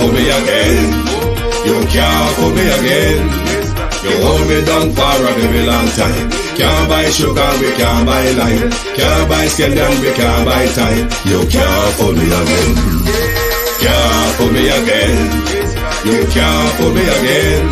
fool me again. You can't fool me again. You hold me down for a very long time. Can't buy sugar, we can't buy lime. Can't buy scallion, we can't buy time. You can't fool me again. Can't fool me again. You can't fool me again.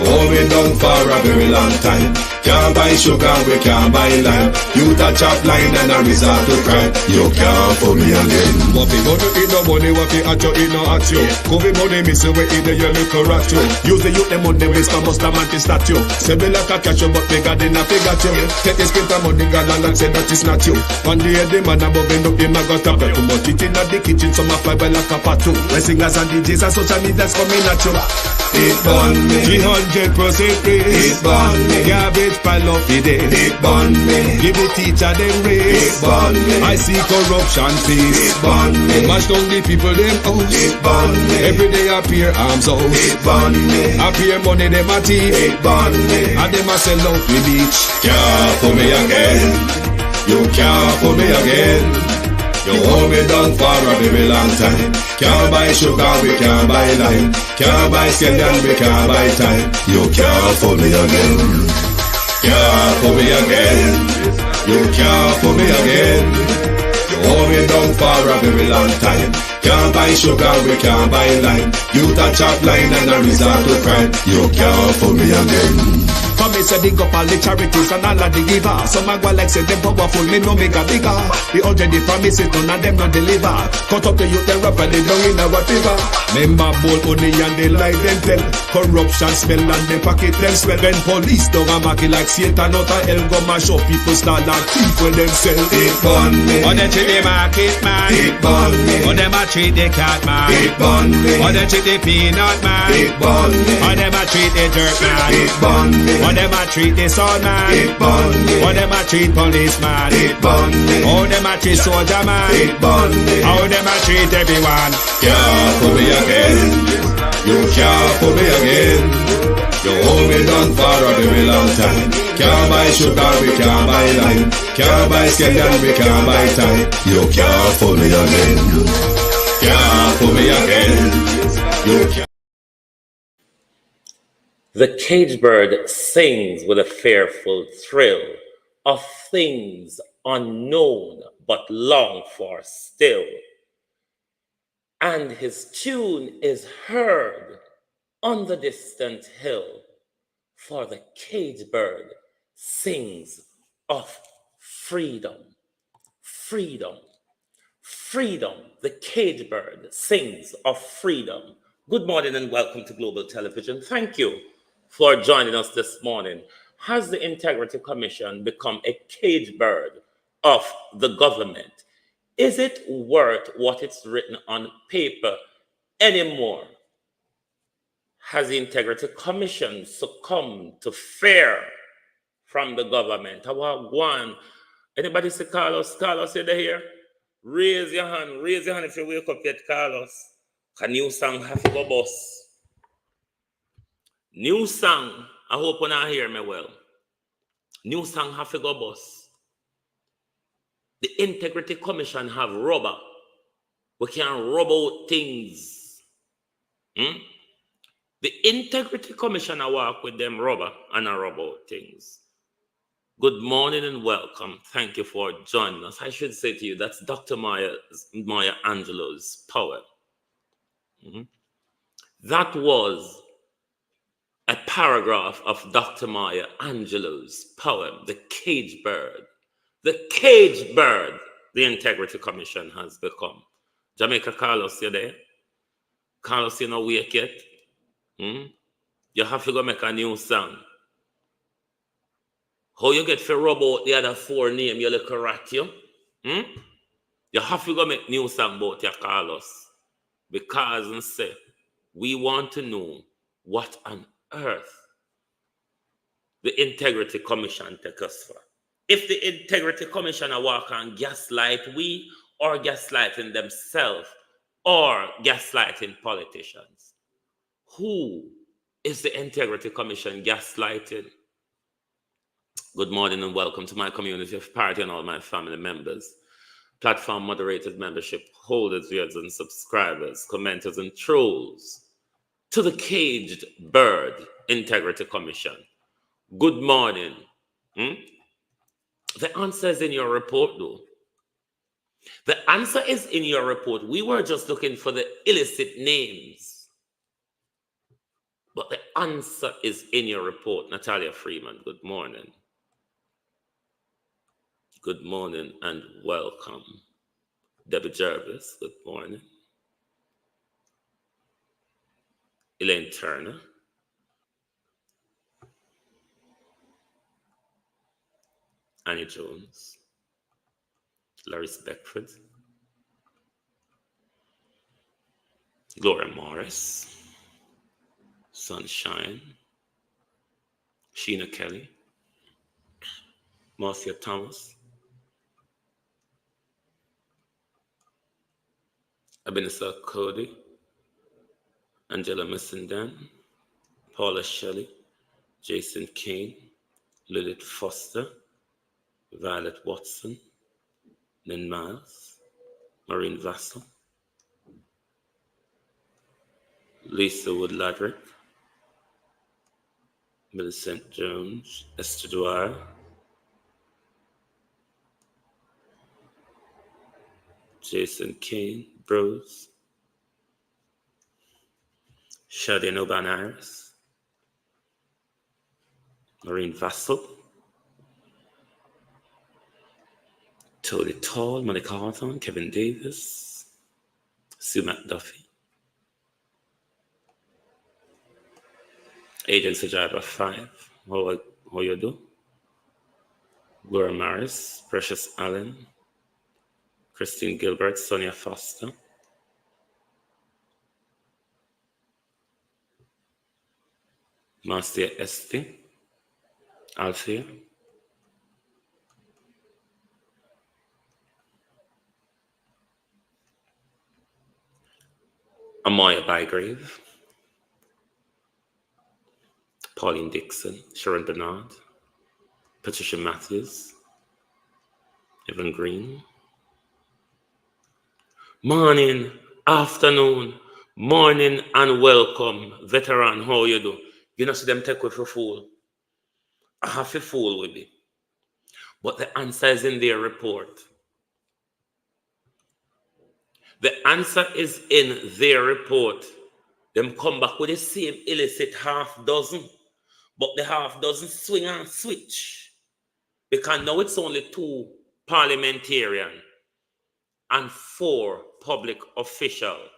Hold me down for a very long time. Can't buy sugar, we can't buy lime. You touch up line and I resort to crime. You can't fool me again. What we go to eat no money, what we at you, eat no at you. Covid money, miss away in the yellow correct you. Use the youth, the money, waste for most of the statue. Say me like a catch you, but they got enough, they got you. Take this print of money, gal and say that it's not you. One day the man above end up, him a got up. Too much eating at the kitchen, some a fly by like a patu. When singers and DJs and social media's coming at you. It burn me. 300% raise. It burn me. Garbage pile up the day. It burn me. Give the teacher them raise. It burn me. I see corruption face. It burn me. Mash down the people them house. It burn me. Every day appear arms out. It burn me. Appear money them a thief. It burn me. And them a sell out the beach. Can't fool me again. You can't fool me again. You hold me down for a very long time. Can't buy sugar, we can't buy lime. Can't buy scallion, we can't buy time. You can't fool me again. Can't fool me again. You can't fool me again. You hold me down for a very long time. Can't buy sugar, we can't buy lime. You touch up line and I resort to crime. You can't fool me again. Come me say dig up all the charities and all of the givers. Some a go like say them powerful, me no make a bigger. The already promise it, none of them not deliver. Cut up the youth, they rap and they down in our river. Member bowl honey and they lie them tell. Corruption smell and they pocket them swell. When police don't a market like Satan out of hell, go mash up people start like thief when them sell. It burn me. Or they treat the market man. It burn me. Or them a treat the cat man. It burn me. Or they treat the peanut man. It burn me. Or them a treat the dirt man. It burn me. Or them a treat the son man. It burn me. Or them a treat policeman. It burn me. How them a treat soldier man. It burn me. How them a treat everyone. Can't fool me again. You can't fool me again. You hold me down for a very long time. Can't buy sugar, we can't buy lime. Can't buy scallion, we can't buy time. You can't fool me again. Can't fool me again. You can't. The cage bird sings with a fearful thrill of things unknown but longed for still. And his tune is heard on the distant hill, for the cage bird sings of freedom. Freedom. Freedom. The cage bird sings of freedom. Good morning and welcome to Global Television. Thank you for joining us this morning. Has the Integrity Commission become a cage bird of the government? Is it worth what it's written on paper anymore? Has the Integrity Commission succumbed to fear from the government? One. Anybody say Carlos? Carlos, you here? Raise your hand if you wake up yet, Carlos. A new song have to go boss. New song, I hope you not hear me well. New song have to go boss. The Integrity Commission have rubber. We can rub out things. The Integrity Commission I work with them rubber and I rub out things. Good morning and welcome. Thank you for joining us. I should say to you, that's Dr. Maya Angelou's poem. That was a paragraph of Dr. Maya Angelou's poem, The Cage Bird. The cage bird the Integrity Commission has become. Jamaica, Carlos, you there? Carlos, you not wake yet? You have to go make a new song. How you get to rub out the other four names you look at you? You have to go make new song about your Carlos. Because and say, we want to know what on earth the Integrity Commission take us for. If the Integrity Commission walk on gaslight we or gaslighting themselves or gaslighting politicians, who is the Integrity Commission gaslighting? Good morning and welcome to my community of party and all my family members. platform moderators, membership holders, viewers, and subscribers, commenters, and trolls, to the Caged Bird Integrity Commission. Good morning. The answer is in your report, though. The answer is in your report. We were just looking for the illicit names. But the answer is in your report. Natalia Freeman, good morning. Good morning and welcome. Debbie Jervis, good morning. Elaine Turner. Annie Jones. Laris Beckford. Gloria Morris. Sunshine. Sheena Kelly. Marcia Thomas. Ebenezer Cody. Angela Missenden. Paula Shelley. Jason Kane. Lilith Foster. Violet Watson. Lynn Miles. Maureen Vassell. Lisa Wood-Ladrick. Millicent Jones. Esther Dwyer. Jason Kane. Bruce. Shadin O'Baniris. Maureen Vassell. Tony Tall, Monica Hawthorne, Kevin Davis, Sue McDuffie, Agent Sajaba 5, how you do? Gloria Maris, Precious Allen, Christine Gilbert, Sonia Foster, Marcia Esty, Althea, Amoya Bygrave, Pauline Dixon, Sharon Bernard, Patricia Matthews, Evan Green. Morning, afternoon, morning, and welcome, veteran. How you do? You know, see them take with for fool. I have to fool with me. But the answer is in their report. The answer is in their report. Them come back with the same illicit half dozen, but the half dozen swing and switch. Because now it's only 2 parliamentarian and 4 public officials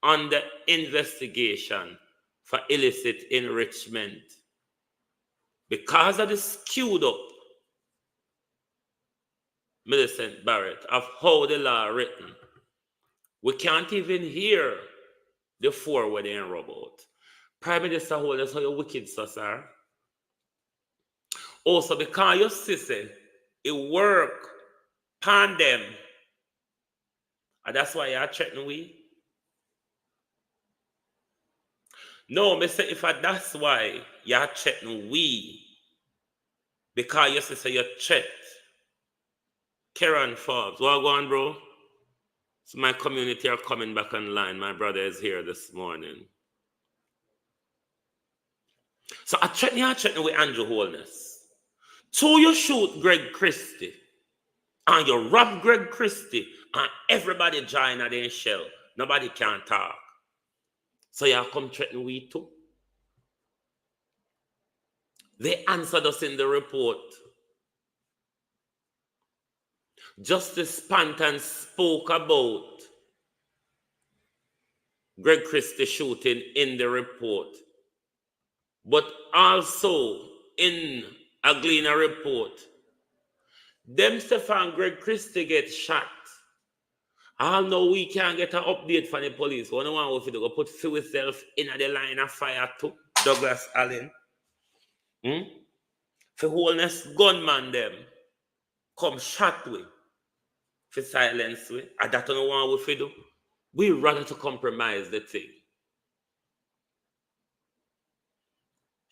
under investigation for illicit enrichment. Because of the skewed up Millicent Barrett of how the law written, we can't even hear the 4 where they rub out. Prime Minister Holder, how your wicked sus are. Also, because your sister, it work pan them. And that's why you're threatening we. No, me say if that's why you're threatening we. Because your sister, you're threat. Karen Forbes, what going on, bro? So my community are coming back online. My brother is here this morning. So I threaten with Andrew Holness. So you shoot Greg Christie and you rob Greg Christie and everybody join at the shell. Nobody can talk. So you come threaten we too. They answered us in the report. Justice Panton spoke about Greg Christie shooting in the report. But also in a Gleaner report, them Stefan Greg Christie get shot. I know we can't get an update from the police. One one if you go put yourself in the line of fire too, Douglas Allen. For Holness gunman them come shot with. For silence with. And that's no one we do. We rather to compromise the thing.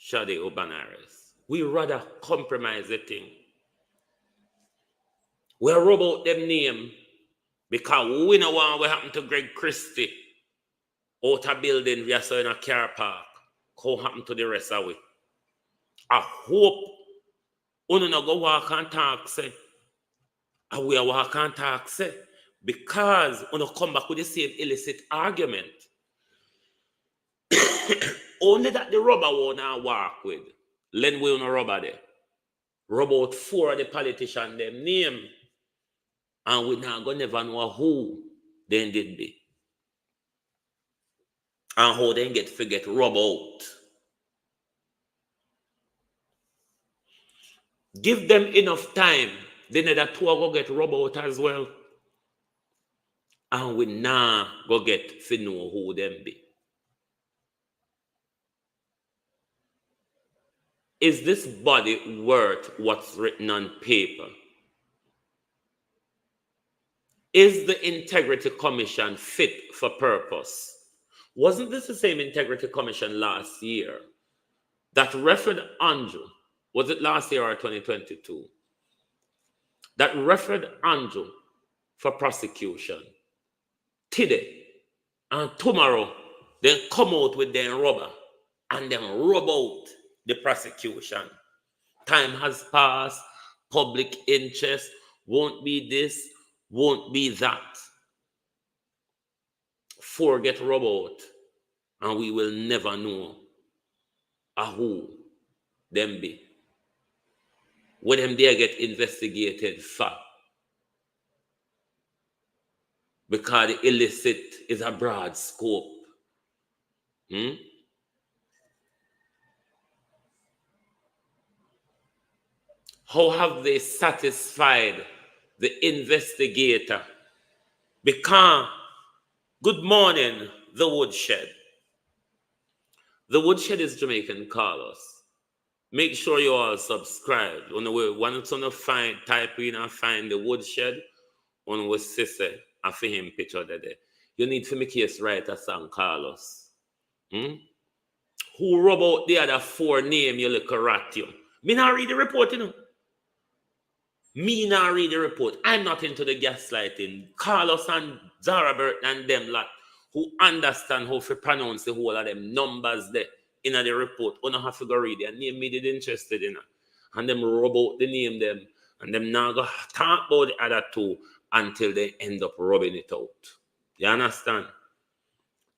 Shadi O'Banaris. We rather compromise the thing. We rub out them name because we know what happened to Greg Christie out a building we saw in a car park. How happened to the rest of it? I hope you no go walk and talk say. And we walk and talk say. Because you come back with the same illicit argument. Only that the rubber wanna walk with. Len we no rubber there. Rub out 4 of the politicians them name. And we now go never know who they did be. And how they get rub out. Give them enough time. Then the 2 go get rub out as well. And we now go get to know who them be. Is this body worth what's written on paper? Is the Integrity Commission fit for purpose? Wasn't this the same Integrity Commission last year that referred Andrew? Was it last year or 2022? That referred Andrew for prosecution. Today and tomorrow, then come out with their rubber and then rub out the prosecution. Time has passed, public interest, won't be this, won't be that. 4 get rub out, and we will never know who them be. When them there get investigated for. Because the illicit is a broad scope. How have they satisfied the investigator? Because, good morning, the woodshed. The woodshed is Jamaican Carlos. Make sure you all subscribe. On the way, once you find, type in and find the woodshed, on what sister, and for him picture there. You need to make case right a song, Carlos. Who rub out the other 4 name you look rat you? Me not read the report, you know. Me not read the report. I'm not into the gaslighting. Carlos and Zara Bert and them lot who understand how to pronounce the whole of them numbers there in the report. You don't have to go read their name. Me did interested in it. And them rub out the name them. And them now go talk about the other 2 until they end up rubbing it out. You understand?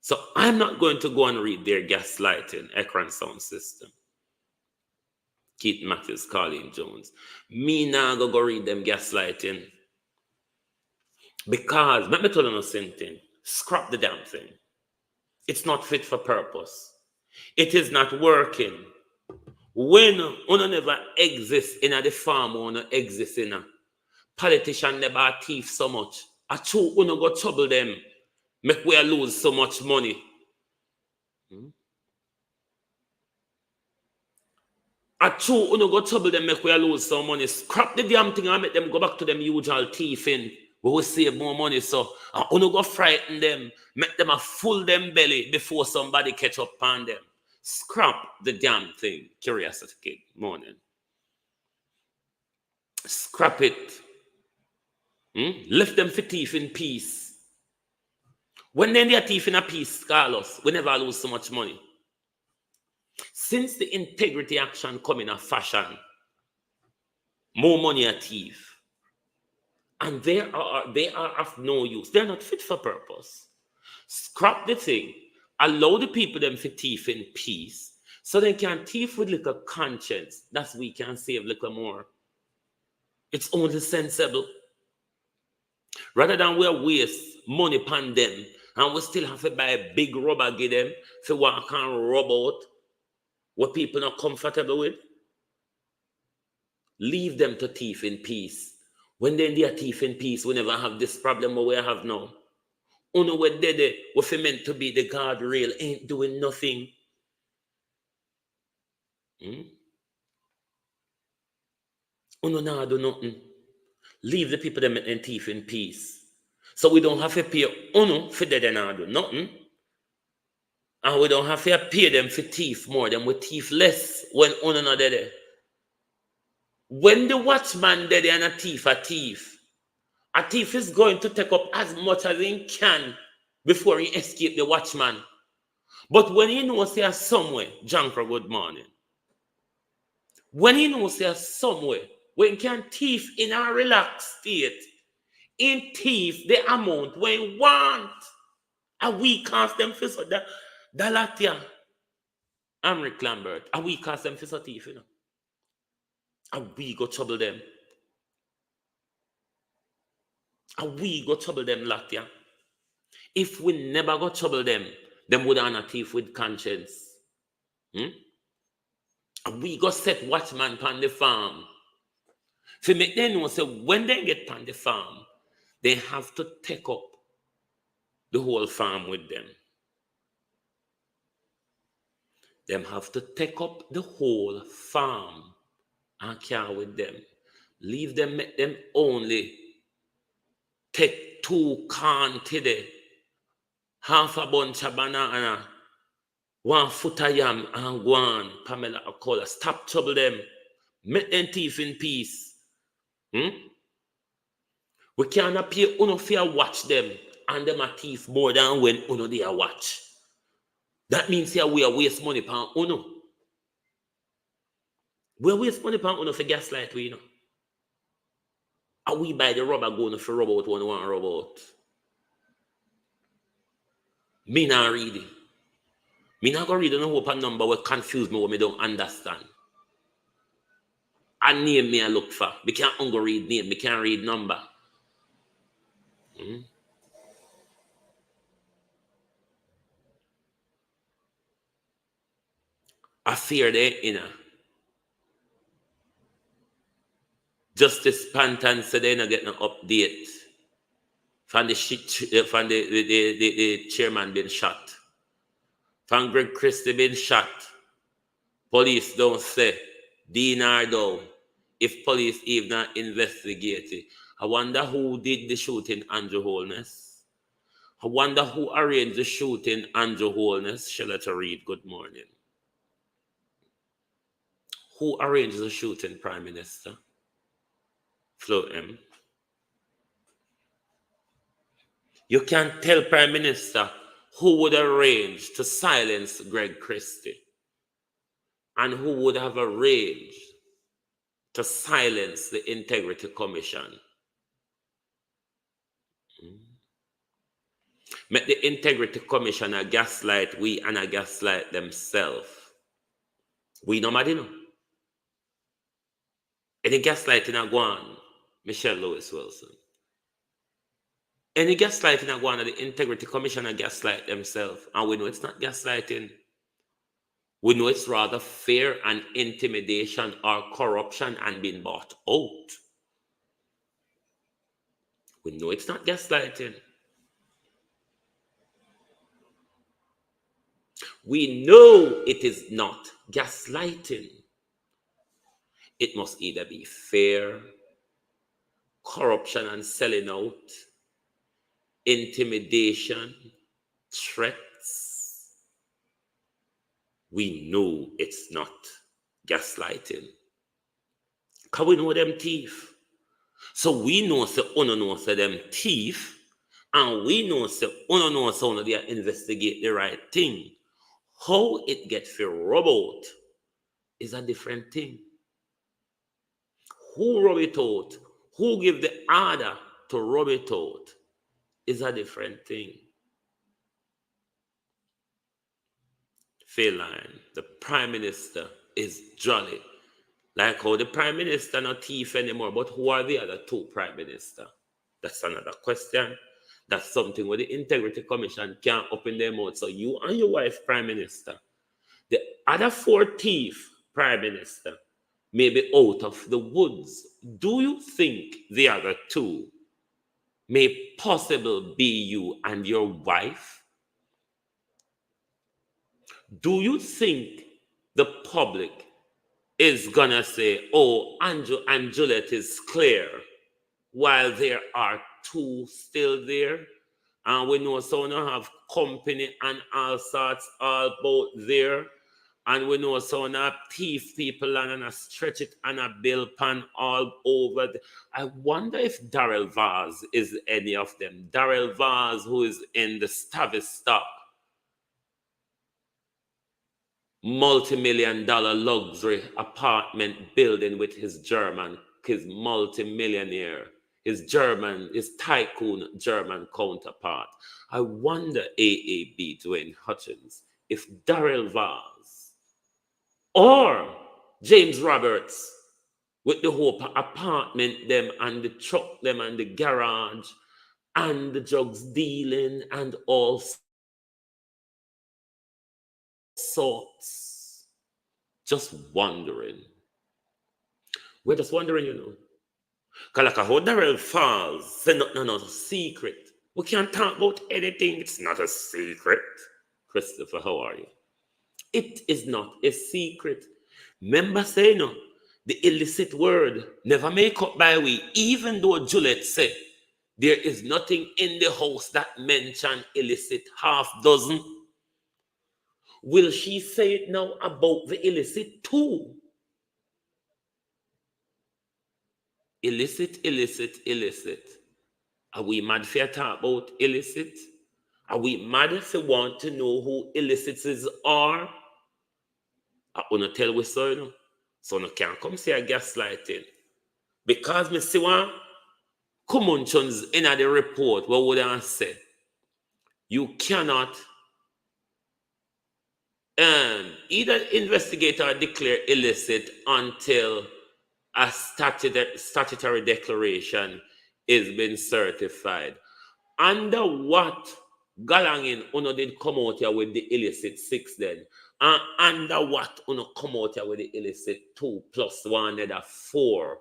So I'm not going to go and read their gaslighting, Ekran sound system. Keith Matthews, Colleen Jones. Me now go read them gaslighting. Because, let me tell you something. Scrap the damn thing. It's not fit for purpose. It is not working. When you never exist in the farm, you exist in a politician never thief so much. A true you go trouble them. Make we lose so much money. A true you go trouble them, make we lose some money. Scrap the damn thing and make them go back to them usual thieving. We will save more money. So you go frighten them, make them a full them belly before somebody catch up on them. Scrap the damn thing. Curiosity Kid, morning. Scrap it. Left them for thief in peace. When then they are thief in a peace, Carlos, we never lose so much money. Since the integrity action come in a fashion, more money are thief. And they are of no use. They're not fit for purpose. Scrap the thing. Allow the people them to thief in peace. So they can thief with little conscience. That's we can save little more. It's only sensible. Rather than we waste money upon them and we still have to buy a big rubber give them to walk and rub out what people not comfortable with. Leave them to thief in peace. When they are thief in peace, we never have this problem we have now. Uno we dead, what we meant to be the guardrail ain't doing nothing. Uno not do nothing. Leave the people them and thief in peace. So we don't have to pay uno for dead and not do nothing. And we don't have to pay them for thief more than we thief less when uno not dead. When the watchman dead and a thief, A thief is going to take up as much as he can before he escape the watchman. But when he knows there's somewhere, Jankra, good morning. When he knows there's somewhere when he can thief in a relaxed state, in thief the amount when he want, a week cast them for so that Latia, Amric Lambert, a week cast them for so thief, you know. And we go trouble them. And we go trouble them, Latia. If we never go trouble them would have a thief with conscience. And we go set watchman on the farm. To make them know, so when they get on the farm, they have to take up the whole farm with them. They have to take up the whole farm and carry with them. Leave them, make them only take 2 corn today, half a bunch of banana, 1 foot of yam, and go on, Pamela Akola. Stop trouble them. Make them thief in peace. We cannot pay uno fear watch them, and them a thief more than when uno they are watch. That means here we are waste money pan uno. We waste money pan uno for gaslight, we know. And we buy the rubber going for rubber out one rubber out. Me not read it. Me not go read no hope a number will confuse me what me don't understand. A name me I look for. Me can't go read name, me can't read number. I fear they inner. Justice Panton said they not get no update from the chairman being shot. From Greg Christie being shot. Police don't say dinar down. If police even not investigate it. I wonder who did the shooting, Andrew Holness. I wonder who arranged the shooting, Andrew Holness. Shall I read? Good morning. Who arranged the shooting, Prime Minister? Flo M. You can't tell Prime Minister who would arrange to silence Greg Christie and who would have arranged to silence the Integrity Commission. Make the Integrity Commission a gaslight we and a gaslight themselves. We nobody know. Any gaslighting a go on, Michelle Lewis Wilson. Any gaslighting a go on at the Integrity Commission a gaslight themselves. And we know it's not gaslighting. We know it's rather fear and intimidation or corruption and being bought out. We know it's not gaslighting. We know it is not gaslighting. It must either be fear, corruption and selling out, intimidation, threats. We know it's not gaslighting. Because we know them thief. So we know say uno know say them thief, and we know say uno know say they investigate the right thing. How it gets for rub out is a different thing. Who rub it out, who give the order to rub it out is a different thing. Feline, the Prime Minister is jolly. Like how the Prime Minister not thief anymore, but who are the other 2 Prime Minister? That's another question. That's something where the Integrity Commission can't open their mouth. So you and your wife, Prime Minister, the other 4 thief Prime Minister may be out of the woods. Do you think the other 2 may possibly be you and your wife? Do you think the public is gonna say, oh, Andrew and Juliet is clear, while there are 2 still there? And we know someone have company and all sorts all about there. And we know some of thief people and stretch it and a bill pan all over. I wonder if Darrell Vaz is any of them. Darrell Vaz, who is in the Tavistock multi-million-dollar luxury apartment building with his multi-millionaire, his tycoon German counterpart. I wonder, AAB Dwayne Hutchins, if Darrell Vaz or James Roberts with the whole apartment them and the truck them and the garage and the drugs dealing and all sorts. Just wondering. We're just wondering, you know. Because like how Darrell Falls say no secret. We can't talk about anything. It's not a secret. Christopher, how are you? It is not a secret. Remember saying no, the illicit word never make up by we, even though Juliet said there is nothing in the house that mention illicit half dozen. Will she say it now about the illicit too? Illicit, illicit, illicit. Are we mad for talk about illicit? Are we mad if we want to know who illicits are? I want to tell we so, you know. So no can't come say a gaslighting. Because me see one Kumunchons in the report, what would I say? You cannot either investigate or declare illicit until a statutory declaration is been certified. Under what Galangin Uno did come out here with the illicit 6 then? And under what Uno come out here with the illicit 2 plus 1 another 4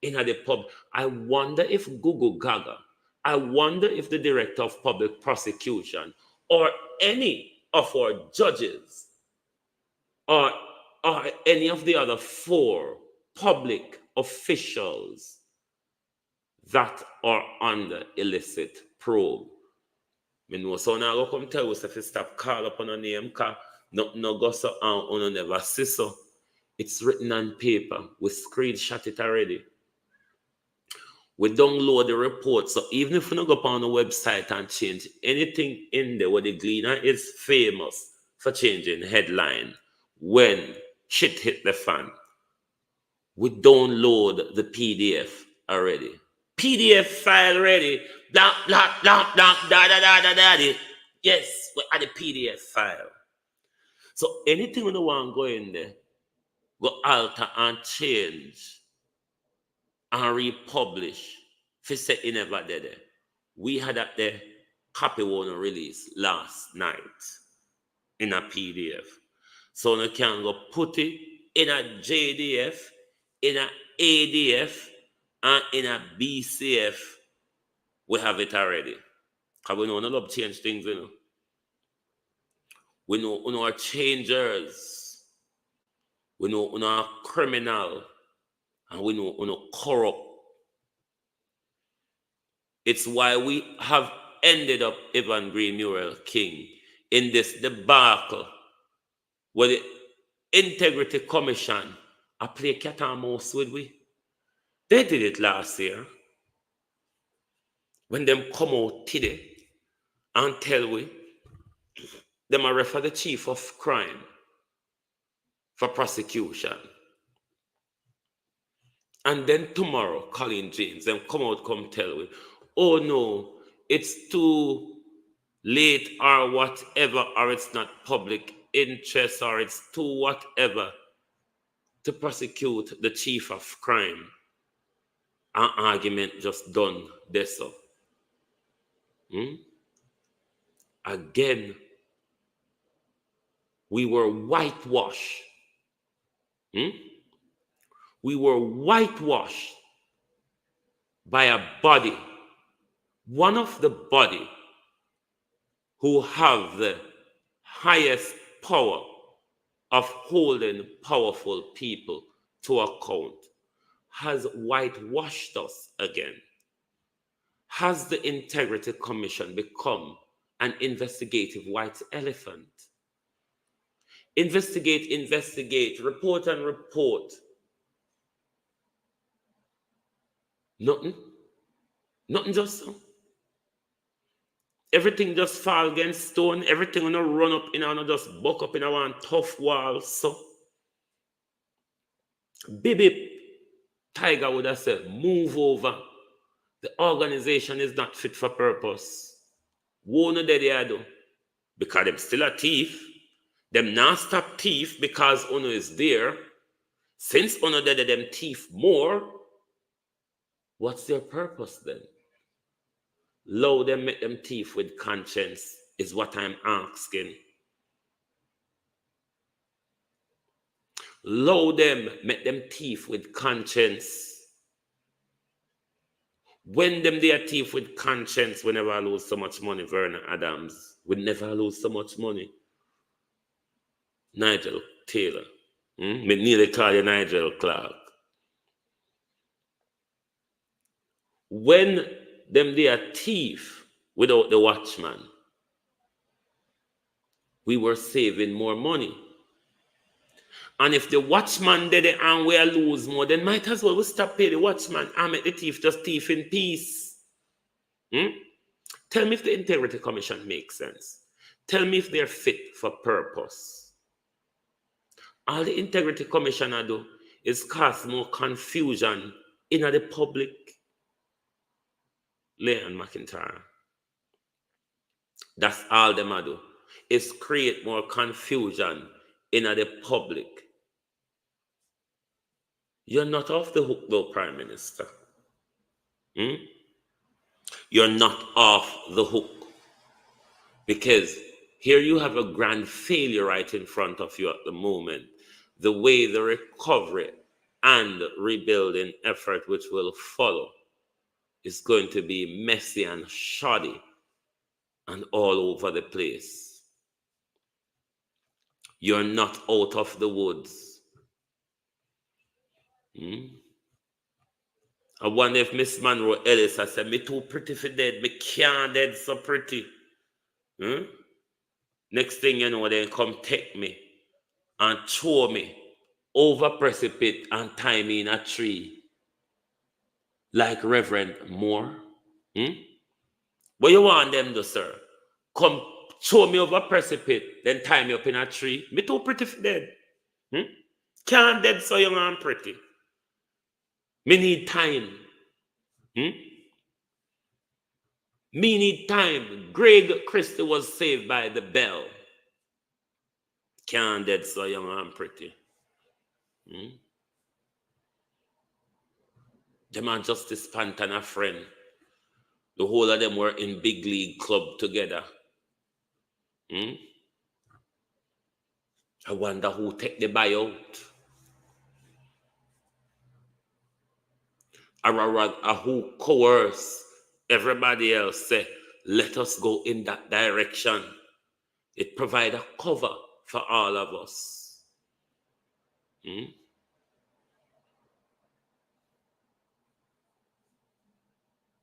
in the pub? I wonder if Google Gaga, I wonder if the director of public prosecution or any of our judges or any of the other 4 public officials that are under illicit probe. I know so now go come tell us if you stop call up on a name because no go so on never see so. It's written on paper. We screenshot it already. We download the report. So even if we don't go up on the website and change anything in there where the Gleaner is famous for changing headline when shit hit the fan, we download the PDF already. PDF file ready. Blah, blah, blah, blah, da, da, da, da, da. Yes, we add the PDF file. So anything we don't want to go in there, go alter and change and republish. If you say it never did it. We had that there copy one release last night in a PDF. So you can go put it in a JDF, in a ADF, and in a BCF. We have it already. Because we know we love change things, you know. We know our changers. We know our criminal. And we know corrupt. It's why we have ended up Evan Green Muriel King in this debacle where the Integrity Commission I play cat and mouse with we. They did it last year. When them come out today and tell we, them are refer the chief of crime for prosecution. And then tomorrow, Colin James, them come out, come tell we, oh no, it's too late or whatever, or it's not public interest, or it's too whatever to prosecute the chief of crime. An argument just done this up. Again, we were whitewashed. We were whitewashed by a body, one of the body who have the highest power of holding powerful people to account, has whitewashed us again. Has the Integrity Commission become an investigative white elephant? Investigate, report and report. Nothing just so. Everything just fall against stone. Everything gonna run up in and just buck up in a one tough wall. So, Bibi Tiger would have said, move over. The organization is not fit for purpose. Won't know they do. Because them still a thief. Them not stop thief because Uno is there. Since Uno did them thief more, what's their purpose then? Low them make them thief with conscience is what I'm asking. Low them make them thief with conscience. When them they are thief with conscience, we never lose so much money, Vernon Adams. We never lose so much money. Nigel Taylor. Me nearly call you Nigel Clark. When them they are thief without the watchman, we were saving more money. And if the watchman did it and we lose more, then might as well we stop paying the watchman and make the thief just thief in peace. Tell me if the Integrity Commission makes sense. Tell me if they're fit for purpose. All the Integrity Commissioner do is cause more confusion in the public. Leon McIntyre. That's all them do. Is create more confusion in the public. You're not off the hook though, Prime Minister. You're not off the hook. Because here you have a grand failure right in front of you at the moment. The way the recovery and rebuilding effort which will follow is going to be messy and shoddy and all over the place. You're not out of the woods. I wonder if Miss Monroe Ellis has said, me too pretty for dead, me can't dead so pretty. Next thing you know, they come take me and throw me over precipice and tie me in a tree. Like Reverend Moore. What you want them to, sir? Come throw me over precipice, then tie me up in a tree. Me too pretty for dead. Can't dead so young and pretty. Me need time. Me need time. Greg Christie was saved by the bell. Can't dead so young and pretty. Them and Justice Pant and a friend. The whole of them were in big league club together. I wonder who take the buyout. Or who coerce everybody else say, let us go in that direction. It provides a cover for all of us.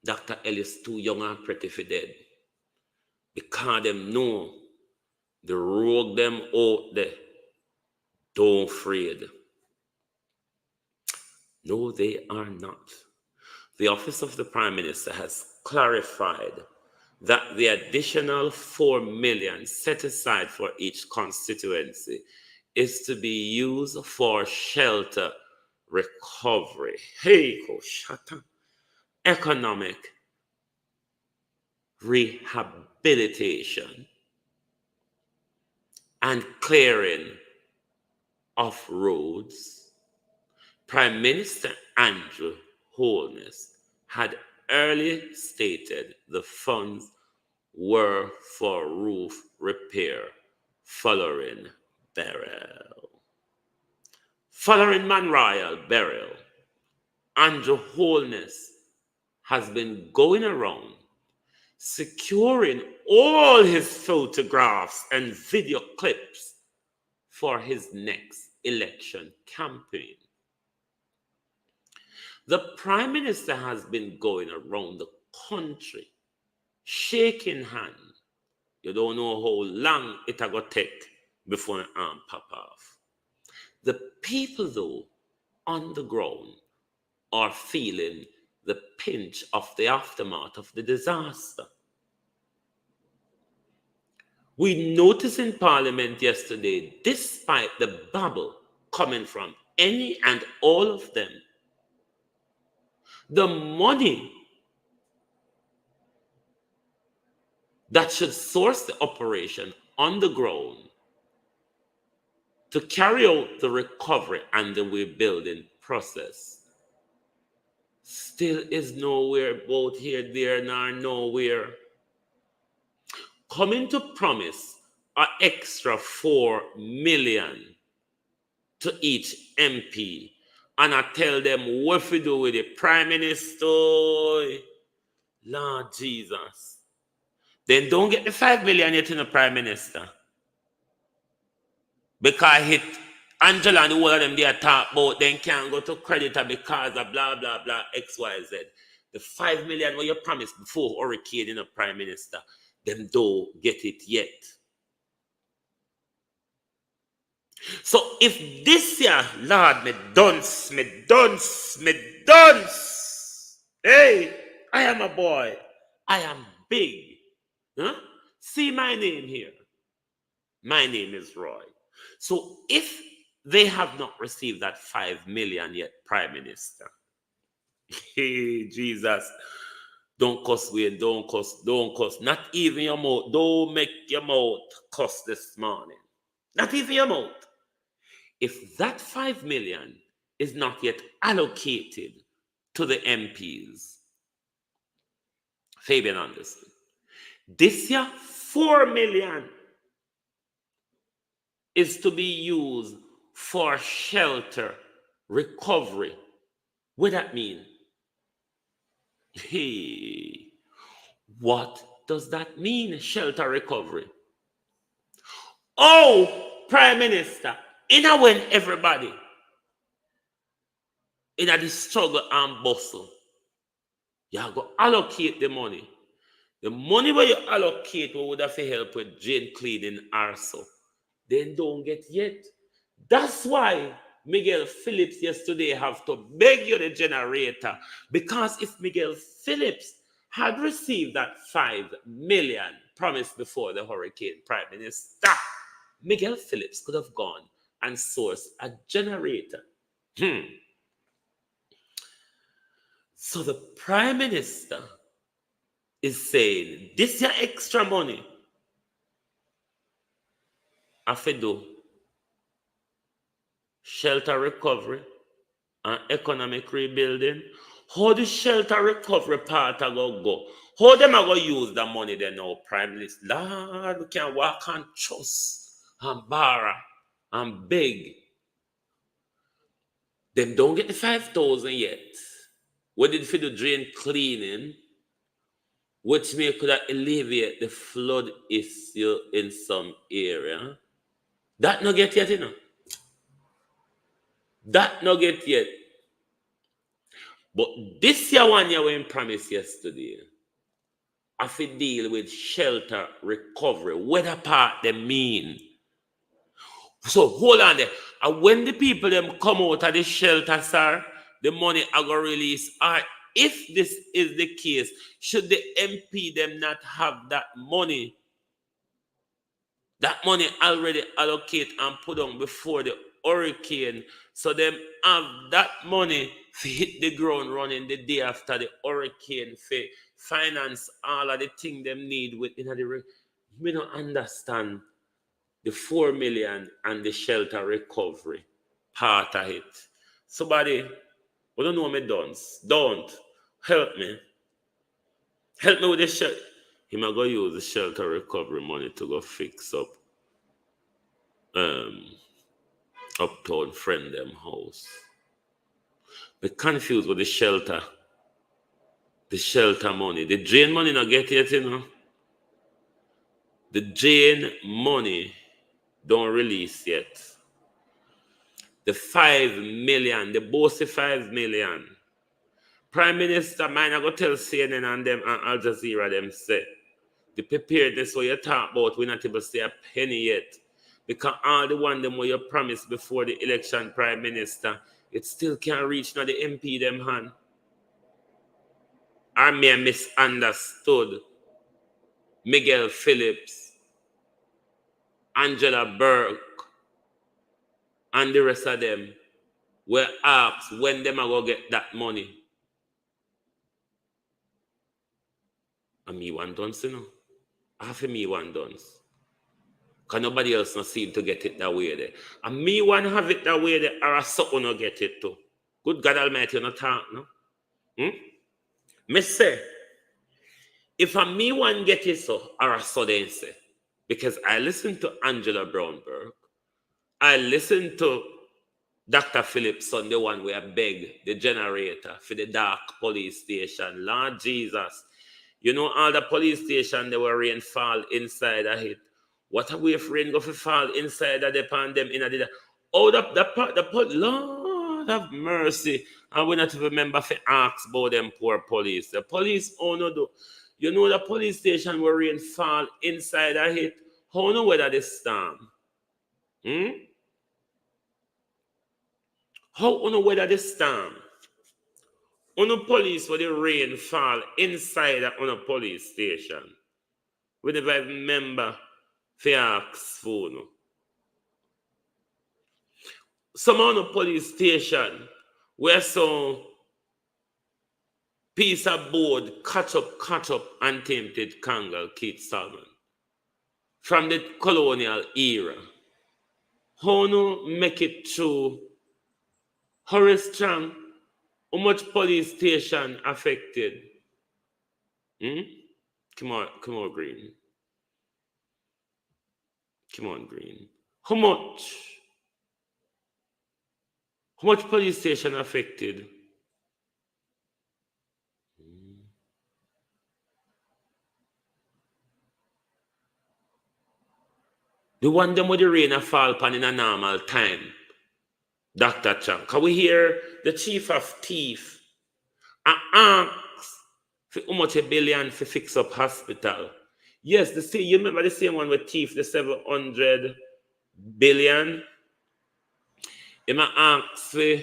Dr. Ellis too young and pretty for dead. Because them know the rogue them out there. Don't afraid. No, they are not. The Office of the Prime Minister has clarified that the additional 4 million set aside for each constituency is to be used for shelter recovery. Hey, Koshata. Economic rehabilitation and clearing of roads. Prime Minister Andrew Holness had earlier stated the funds were for roof repair following burial. Following Man Royal burial, Andrew Holness has been going around securing all his photographs and video clips for his next election campaign. The Prime Minister has been going around the country, shaking hands. You don't know how long it will take before an arm pop off. The people, though, on the ground are feeling the pinch of the aftermath of the disaster. We noticed in Parliament yesterday, despite the babble coming from any and all of them, the money that should source the operation on the ground to carry out the recovery and the rebuilding process still is nowhere, both here, there, nor nowhere. Coming to promise an extra 4 million to each MP, and I tell them what to do with it. Prime Minister, Lord Jesus. Then don't get the 5 million yet in the Prime Minister. Because hit Angela and the whole of them they are talk about, then can't go to creditor because of blah, blah, blah, X, Y, Z. The 5 million what you promised before hurricane in the Prime Minister, them don't get it yet. So if this year, Lord, me dunce. Hey, I am a boy. I am big. Huh? See my name here. My name is Roy. So if they have not received that 5 million yet, Prime Minister, hey, Jesus, don't cuss, Wayne, don't cuss. Not even your mouth. Don't make your mouth cuss this morning. Not even your mouth. If that 5 million is not yet allocated to the MPs, Fabian Anderson, this year 4 million is to be used for shelter recovery. What that mean? Hey, what does that mean, shelter recovery? Oh, Prime Minister, when everybody in the struggle and bustle, you have to allocate the money. The money where you allocate would have to help with drain cleaning also. Then don't get yet. That's why Miguel Phillips yesterday have to beg you the generator. Because if Miguel Phillips had received that 5 million promised before the hurricane, Prime Minister, Miguel Phillips could have gone and sourced a generator. So the Prime Minister is saying, this is extra money. Afedo, shelter recovery and economic rebuilding. How the shelter recovery part are going to go? How them are going to use the money they know, Prime Minister? Lord, we can walk and trust and borrow and beg. Them don't get the 5,000 yet. What did for the drain cleaning, which may could alleviate the flood issue in some area? That no get yet, you know. That no get yet. But this year one year when promised yesterday, I have to deal with shelter recovery. What a part they mean. So hold on there. And when the people them come out of the shelter, sir, the money I go release. Or if this is the case, should the MP them not have that money? That money already allocate and put on before the hurricane. So them have that money to hit the ground running the day after the hurricane to finance all of the things them need within the. We don't understand the 4 million and the shelter recovery part of it. Somebody, we don't know me don't help me. Help me with the shelter. He might go use the shelter recovery money to go fix up uptown friend them house. But confused with the shelter money. The drain money not get yet, you know. The drain money don't release yet. The 5 million, the bossy 5 million. Prime Minister, mine I go tell CNN and them and Al Jazeera them say, the preparedness what you talk about, we're not able to say a penny yet. Because all the one them where you promised before the election prime minister, it still can't reach now the MP them hand. Or me misunderstood Miguel Phillips, Angela Burke, and the rest of them were asked when them are going to get that money. And me one dance, you know. Half of me one dance. Because nobody else not seem to get it that way there. And me one have it that way there, or a something not get it too. Good God Almighty, you not talk, no? Me say, if a me one get it so, or a so then say, because I listen to Angela Brownberg, I listen to Dr. Phillips on the one where I beg the generator for the dark police station. Lord Jesus. You know all the police station they were rain fall inside of it. What a way if rain go for fall inside of the pandemic in the oh the Lord have mercy. And we not remember to ask about them poor police. The police oh no do. You know the police station where rain fall inside of it. How no weather this storm? How no weather this storm? On a police where the rain fall inside on a police station. We never remember for ask phone. Some on a police station where some piece of board catch up untainted Kangal Keith Salmon from the colonial era. How no make it through Horace Chang? How much police station affected? Come on, Green. Come on, Green. How much? How much police station affected? The one them with the rain a fall pan in a normal time. Dr. Chang. Can we hear the chief of thief ask for how much $1 billion for fix up hospital? Yes, you remember the same one with thief, the 700 billion? He might ask for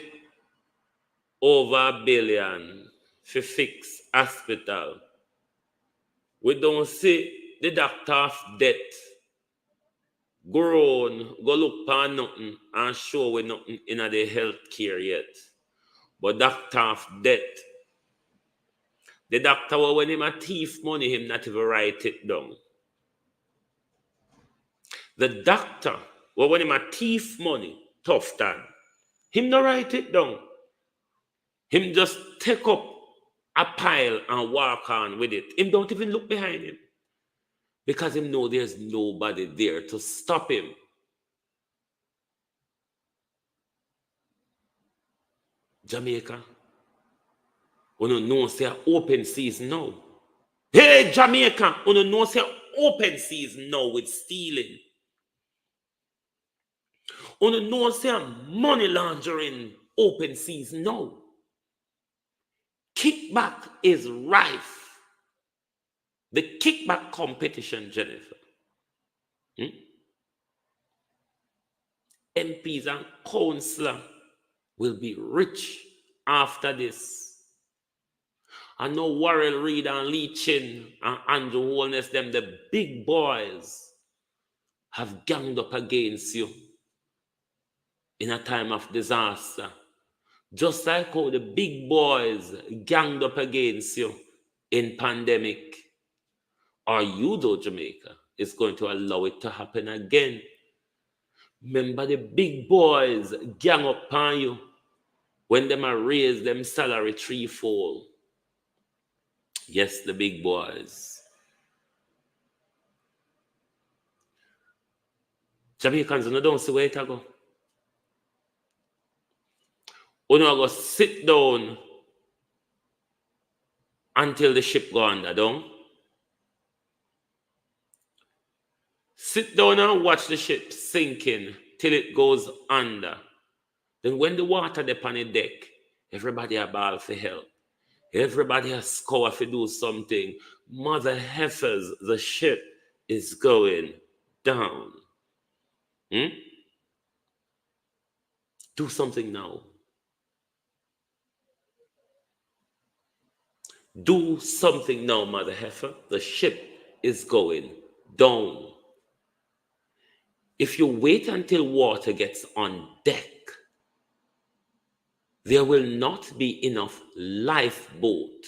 over $1 billion for fix hospital. We don't see the doctor of death go look for nothing and show we nothing in the health care yet. But doctor of death, the doctor when him a thief money, him not even write it down. The doctor when him a thief money, tough time, him not write it down. Him just take up a pile and walk on with it. Him don't even look behind him. Because him know there's nobody there to stop him. Jamaica, we don't know say open season now. Hey Jamaica, we don't know say open season now with stealing. We don't know say money laundering open season now. Kickback is rife. The kickback competition, Jennifer. MPs and councillors will be rich after this. I know Warren Reid and Lee Chin and Andrew Holness, them the big boys, have ganged up against you in a time of disaster. Just like how the big boys ganged up against you in pandemic. Or you, though, Jamaica, is going to allow it to happen again. Remember the big boys gang up on you when them are raise them salary threefold. Yes, the big boys. Jamaicans, you don't see where it go. You know, go sit down until the ship go under, don't? Sit down and watch the ship sinking till it goes under. Then when the water is on the deck, everybody a ball for help. Everybody has scour to do something. Mother heifers, the ship is going down. Hmm? Do something now. Do something now, Mother Heifer. The ship is going down. If you wait until water gets on deck, there will not be enough lifeboat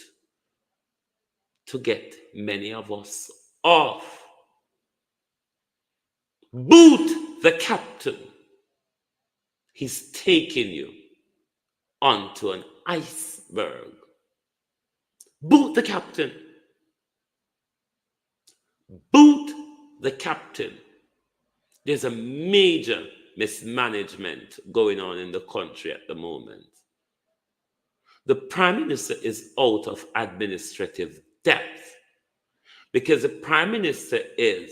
to get many of us off. Boot the captain. He's taking you onto an iceberg. Boot the captain. Boot the captain. There's a major mismanagement going on in the country at the moment. The Prime Minister is out of administrative depth because the Prime Minister is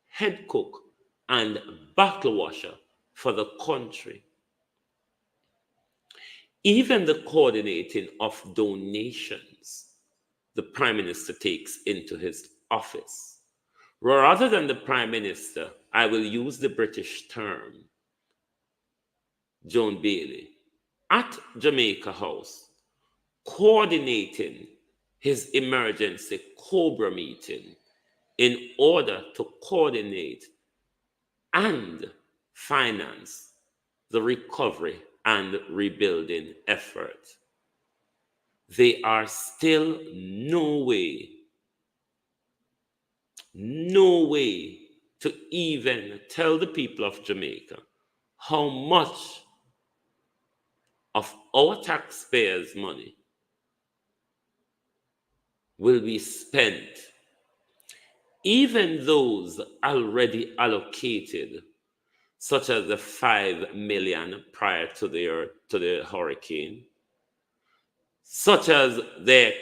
head cook and bottle washer for the country. Even the coordinating of donations, the Prime Minister takes into his office. Rather than the Prime Minister, I will use the British term, Joan Bailey, at Jamaica House, coordinating his emergency COBRA meeting in order to coordinate and finance the recovery and rebuilding effort. There are still no way to even tell the people of Jamaica how much of our taxpayers' money will be spent. Even those already allocated, such as the 5 million prior to the hurricane, such as the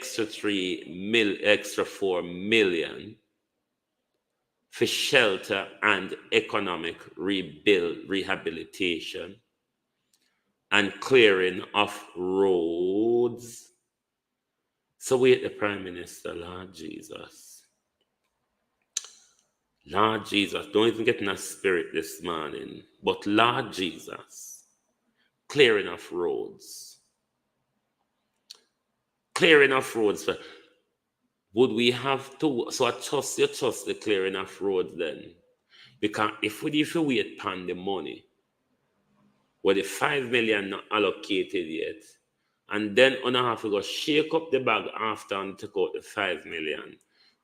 extra 4 million for shelter and economic rehabilitation and clearing of roads. So wait, the Prime Minister, Lord Jesus. Lord Jesus, don't even get in a spirit this morning, but Lord Jesus, clearing of roads. Clearing of roads. Would we have to? So I trust the clearing of roads then. Because if you wait upon the money, where the 5 million not allocated yet, and then on have to go shake up the bag after and take out the 5 million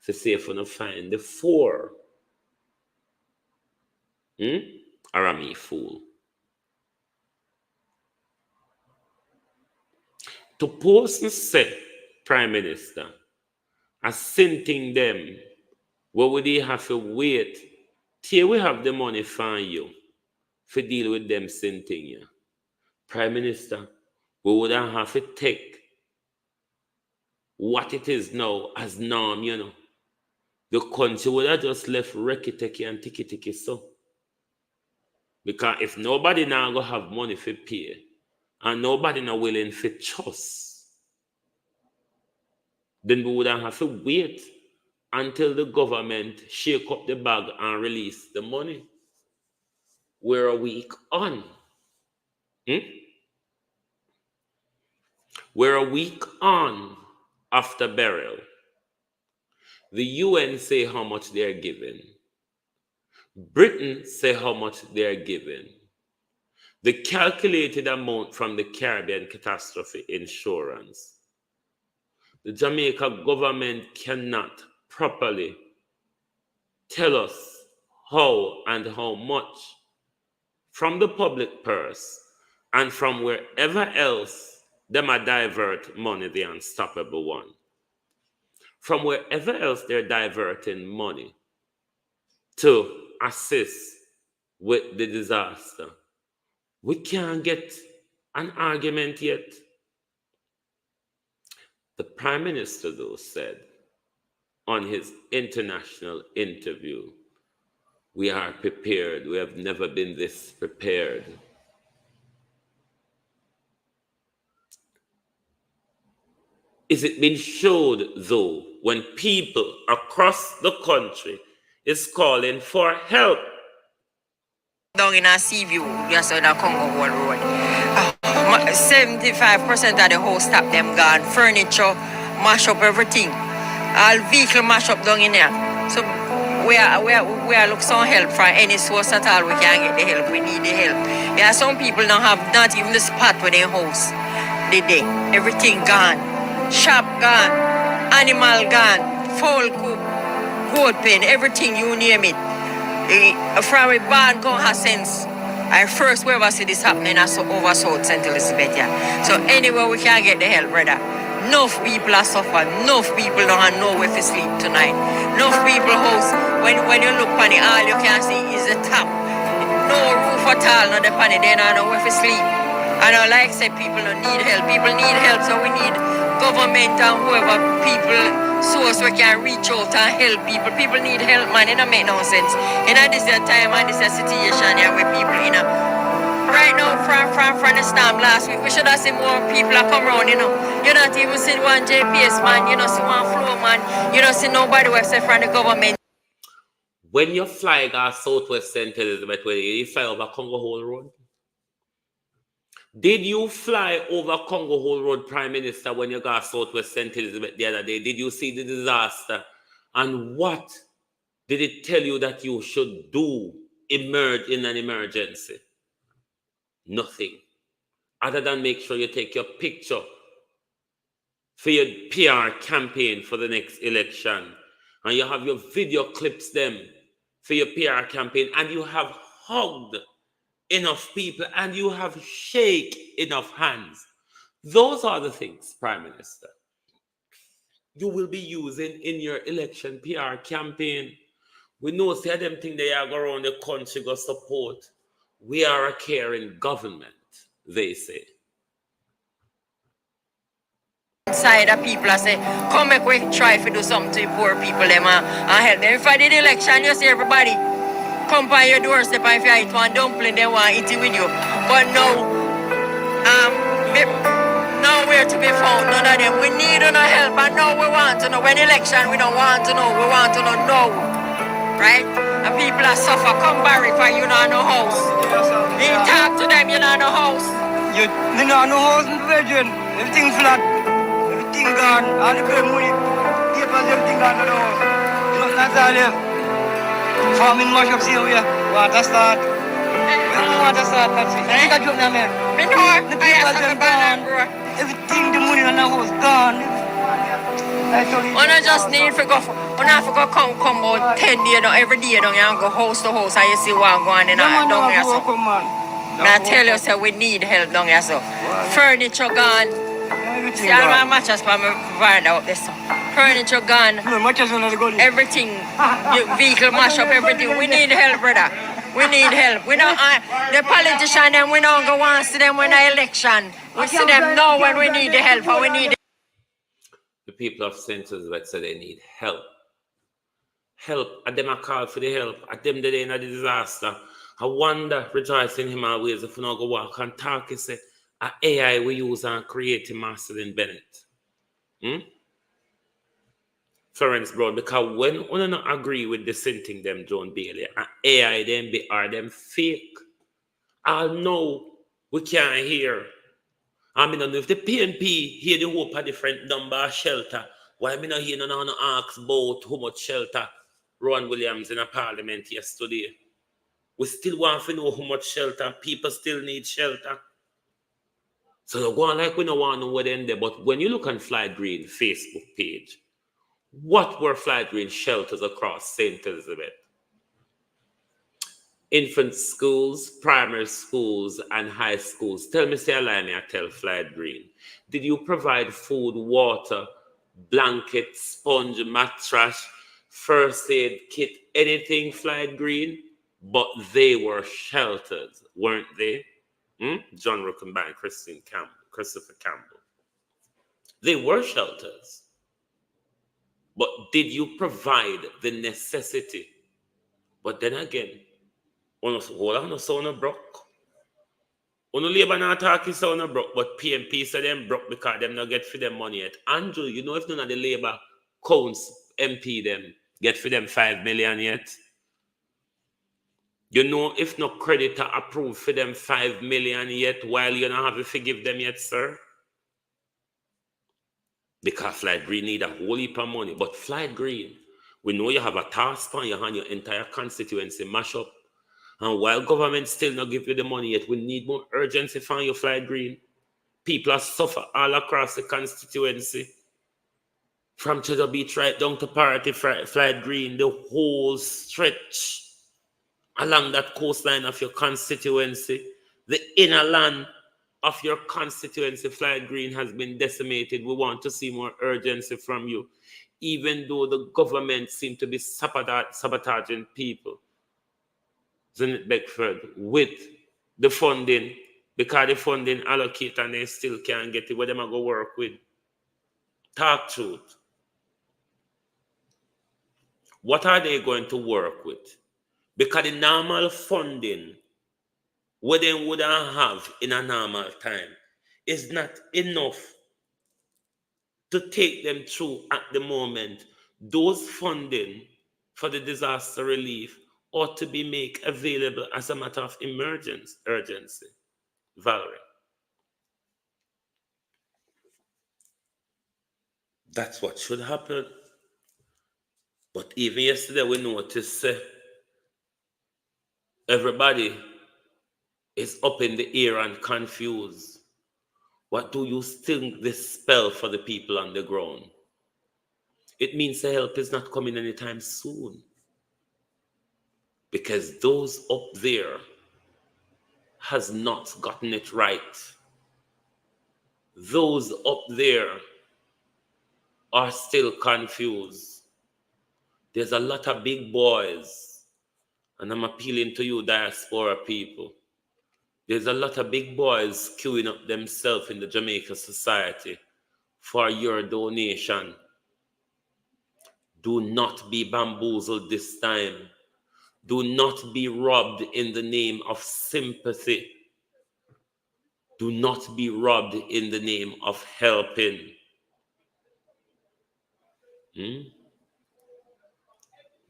to see if we find the 4. Or am I fool? To post and say, Prime Minister, as sending them, what would they have to wait till we have the money for you to deal with them sending you? Prime Minister, we would have to take what it is now as norm, The country would have just left recky-tecky and ticky-ticky so. Because if nobody now go have money for pay, and nobody now willing for trust, then we would have to wait until the government shake up the bag and release the money. We're a week on. We're a week on after burial. The UN say how much they're giving. Britain say how much they're giving. The calculated amount from the Caribbean catastrophe insurance. The Jamaica government cannot properly tell us how and how much from the public purse and from wherever else them a divert money, the unstoppable one. From wherever else they're diverting money to assist with the disaster. We can't get an argument yet. The Prime Minister, though, said on his international interview, we are prepared. We have never been this prepared. Is it been showed, though, when people across the country is calling for help? down in a sea view, just on a Congo Hall Road. 75% of the house stop them gone. Furniture, mash up everything. All vehicle mash up down in there. So we are look some help from any source at all. We can get the help. We need the help. There are some people don't have not even the spot with their house. Day. Everything gone. Shop gone. Animal gone. Fowl coop. Goat pen. Everything, you name it. From a barn go have sense. I first ever see this happening over South St. Elizabeth. Yeah. So anywhere we can get the help, brother. Enough people are suffering. Enough people don't have nowhere to sleep tonight. Enough people house. When you look on it, all you can see is the top. No roof at all. No the pan it. They don't know where to sleep. I don't like say people don't need help. People need help, so we need government and whoever people source we can reach out and help people. People need help, man. It don't make no sense. And at this time and this situation here where people right now from the storm last week, we should have seen more people that come around, You not even see one JPS man, you don't see one floor man, you don't see nobody who say from the government. When you fly across Southwest St. Elizabeth, where you fly over Congo Hall Road? Did you fly over Congo Hall Road, Prime Minister, when you got Southwest St. Elizabeth the other day? Did you see the disaster? And what did it tell you that you should do emerge in an emergency? Nothing. Other than make sure you take your picture for your PR campaign for the next election. And you have your video clips them for your PR campaign. And you have hugged enough people and you have shake enough hands. Those are the things, Prime Minister, you will be using in your election PR campaign. We know say them thing they are go around the country go support. We are a caring government, they say. Inside of people I say, come make we try to do something to poor people them and help them. If I did election, you see everybody come by your doorstep and if you eat one dumpling, they want to eat it with you. But no, nowhere to be found, none of them. We need no help and now we want to know. When election, we don't want to know, we want to know now. Right? And people are suffer, come bury for you not no house. You talk to them, you not no house. You not no house in the virgin. Everything flat, everything gone, all the good money, papers, everything gone to the house. Nothing at all there. Farming mash up here, want to start. We want to start, that's it. I got you now, man. Me know, the papers are gone. Everything, the money in the house gone. I just need to go. I forgot come about 10 days every day down here and go house to house and you see what going on down here. So I tell you, so we need help down here. So furniture gone. See all my matches for me provide out this. Furniture gone. Everything. Vehicle mash up everything. We need help, brother. We need help. We don't. The politicians them we don't go on see them when the election. We see them now when we need the help. And we need. The people of St. Elizabeth say they need help. Help. At them I call for the help. At them they in a disaster. I wonder, rejoicing him always if we not go walk and talk, he say, a AI we use and create Marcelin Bennett. Florence Brown, because when we don't agree with the same thing them John Bailey, and AI them are them fake. I know we can't hear. I mean, if the PNP hear the hope of different number of shelter, why me not hear no ask about how much shelter Ron Williams in a parliament yesterday? We still want to know how much shelter. People still need shelter. So you go on like we don't want to know what in there. But when you look on Flight Green Facebook page, what were Flight Green shelters across St. Elizabeth? Infant schools, primary schools, and high schools. Tell me, say I tell Flight Green. Did you provide food, water, blanket, sponge, mattress, first aid kit, anything, Flight Green? But they were shelters, weren't they? John Rockenbank, Christopher Campbell. They were shelters. But did you provide the necessity? But then again, hold on, sound broke. On the labor not talking sound broke, but PMP said them broke because them not get for them money yet. Andrew, you know if none of the labor counts MP them get for them 5 million yet? You know, if no creditor approved for them 5 million yet, while you don't have to forgive them yet, sir. Because Flight Green need a whole heap of money. But Flight Green, we know you have a task on your hand, your entire constituency mash up. And while government still not give you the money yet, we need more urgency from your Flight Green. People are suffer all across the constituency. From Cheddar Beach right down to Parity Flight Green, the whole stretch along that coastline of your constituency, the inner land of your constituency, Flight Green, has been decimated. We want to see more urgency from you, even though the government seems to be sabotaging people, isn't it, Beckford, with the funding, because the funding allocated and they still can't get it. Where them are going to work with? Talk truth. What are they going to work with? Because the normal funding, what they would have in a normal time, is not enough to take them through at the moment. Those funding for the disaster relief ought to be made available as a matter of urgency. Valerie. That's what should happen. But even yesterday we noticed everybody is up in the air and confused. What do you think this spell for the people on the ground? It means the help is not coming anytime soon. Because those up there has not gotten it right. Those up there are still confused. There's a lot of big boys, and I'm appealing to you diaspora people. There's a lot of big boys queuing up themselves in the Jamaica society for your donation. Do not be bamboozled this time. Do not be robbed in the name of sympathy. Do not be robbed in the name of helping.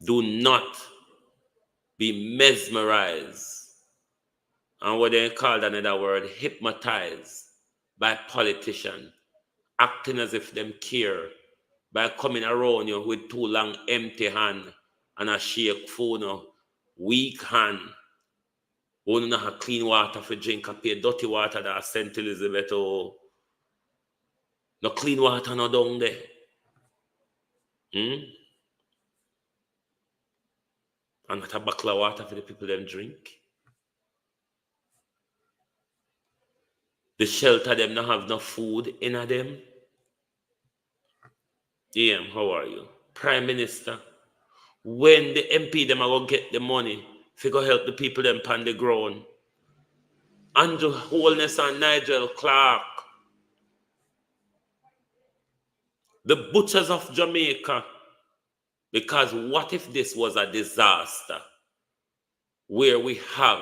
Do not be mesmerized, and what they call another word, hypnotized by politicians, acting as if them care, by coming around you with too long empty hand and a shake phone, weak hand. Who don't have clean water for drink, and pay dirty water that St. Elizabeth. Oh, no clean water no down there. And not a bottle of water for the people them drink. The shelter them not have no food in them. Yeah, how are you? Prime Minister, when the MP them are going to get the money, if you go help the people them on the ground. Andrew Holness and Nigel Clark, the butchers of Jamaica, because what if this was a disaster where we have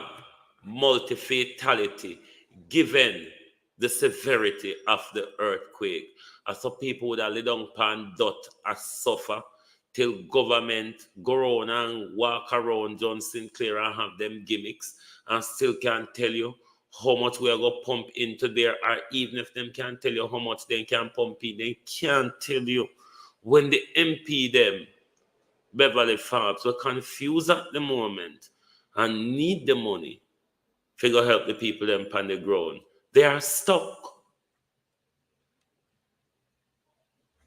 multi-fatality given the severity of the earthquake? And so people would have laid down pan dot and suffer till government go around and walk around John Sinclair and have them gimmicks and still can't tell you how much we are going to pump into there, or even if them can't tell you how much they can pump in, they can't tell you. When the MP them, Beverly Forbes, were confused at the moment and need the money to help the people them on the ground, they are stuck.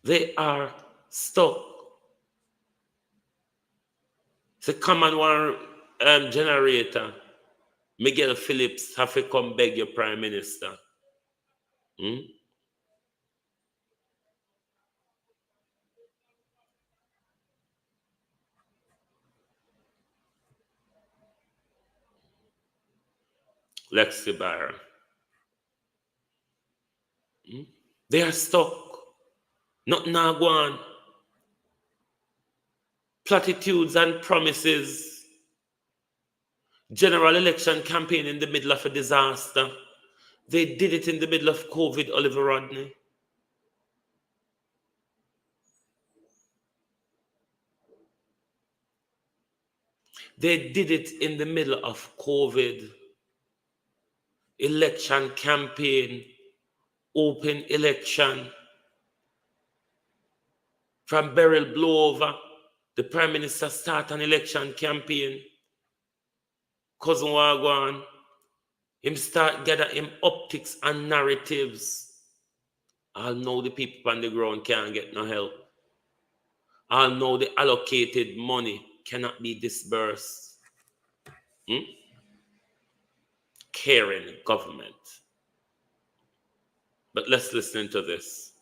They are stuck. It's a common one generator. Miguel Phillips have to come beg your Prime Minister. Lexi Barra. They are stuck. Nothing now go on. Platitudes and promises. General election campaign in the middle of a disaster. They did it in the middle of COVID, Oliver Rodney. They did it in the middle of COVID, election campaign, open election. From Beryl blowover, the Prime Minister start an election campaign. Cousin Wagwan, him start gather him optics and narratives. I'll know the people on the ground can't get no help. I'll know the allocated money cannot be disbursed. Caring government. But let's listen to this.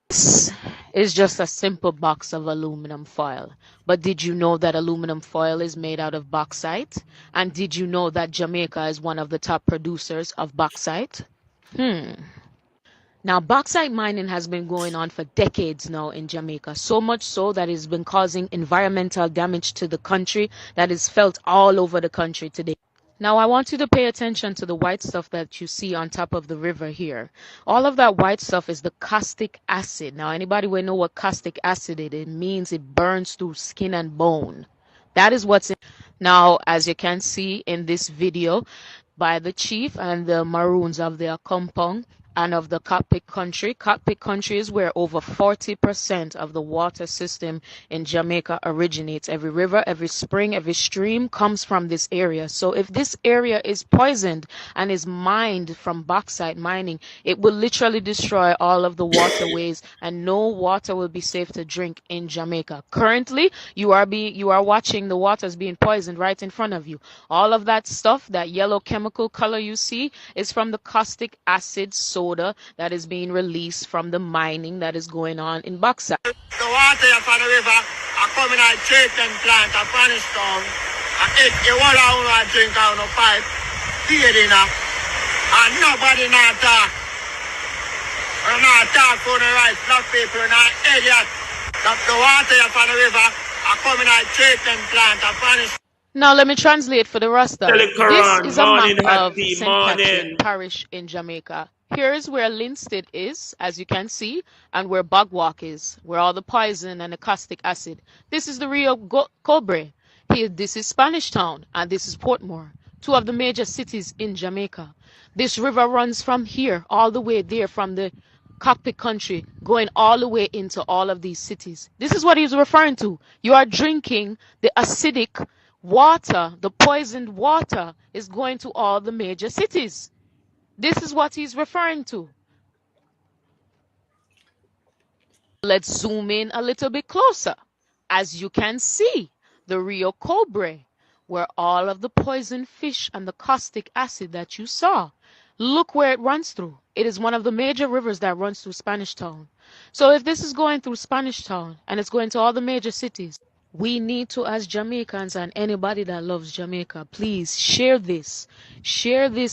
This is just a simple box of aluminum foil. But did you know that aluminum foil is made out of bauxite? And did you know that Jamaica is one of the top producers of bauxite? Now, bauxite mining has been going on for decades now in Jamaica, so much so that it's been causing environmental damage to the country that is felt all over the country today. Now, I want you to pay attention to the white stuff that you see on top of the river here. All of that white stuff is the caustic acid. Now, anybody will know what caustic acid is. It means it burns through skin and bone. That is what's in. Now, as you can see in this video by the chief and the Maroons of their compound, and of the Cockpit country. Cockpit country is where over 40% of the water system in Jamaica originates. Every river, every spring, every stream comes from this area. So if this area is poisoned and is mined from bauxite mining, it will literally destroy all of the waterways and no water will be safe to drink in Jamaica. Currently, you are watching the waters being poisoned right in front of you. All of that stuff, that yellow chemical color you see, is from the caustic acid soda that is being released from the mining that is going on in bauxite. The water from the river are coming out treatment plant at Spanish Town. And you want to drink out of pipe, feed in and nobody not talk. We're not talk for the right black people, we're not idiots. The water from the river are coming out treatment plant at Spanish. Now let me translate for the Rasta. This is a morning, map of happy St. morning. Patrick Parish in Jamaica. Here is where Linstead is, as you can see, and where Bogwalk is, where all the poison and the caustic acid. This is the Rio Cobre. Here, this is Spanish Town, and this is Portmore, two of the major cities in Jamaica. This river runs from here all the way there, from the Cockpit country, going all the way into all of these cities. This is what he's referring to. You are drinking the acidic water, the poisoned water is going to all the major cities. This is what he's referring to. Let's zoom in a little bit closer. As you can see, the Rio Cobre, where all of the poisoned fish and the caustic acid that you saw, look where it runs through. It is one of the major rivers that runs through Spanish Town. So if this is going through Spanish Town and it's going to all the major cities, we need to, as Jamaicans and anybody that loves Jamaica, please share this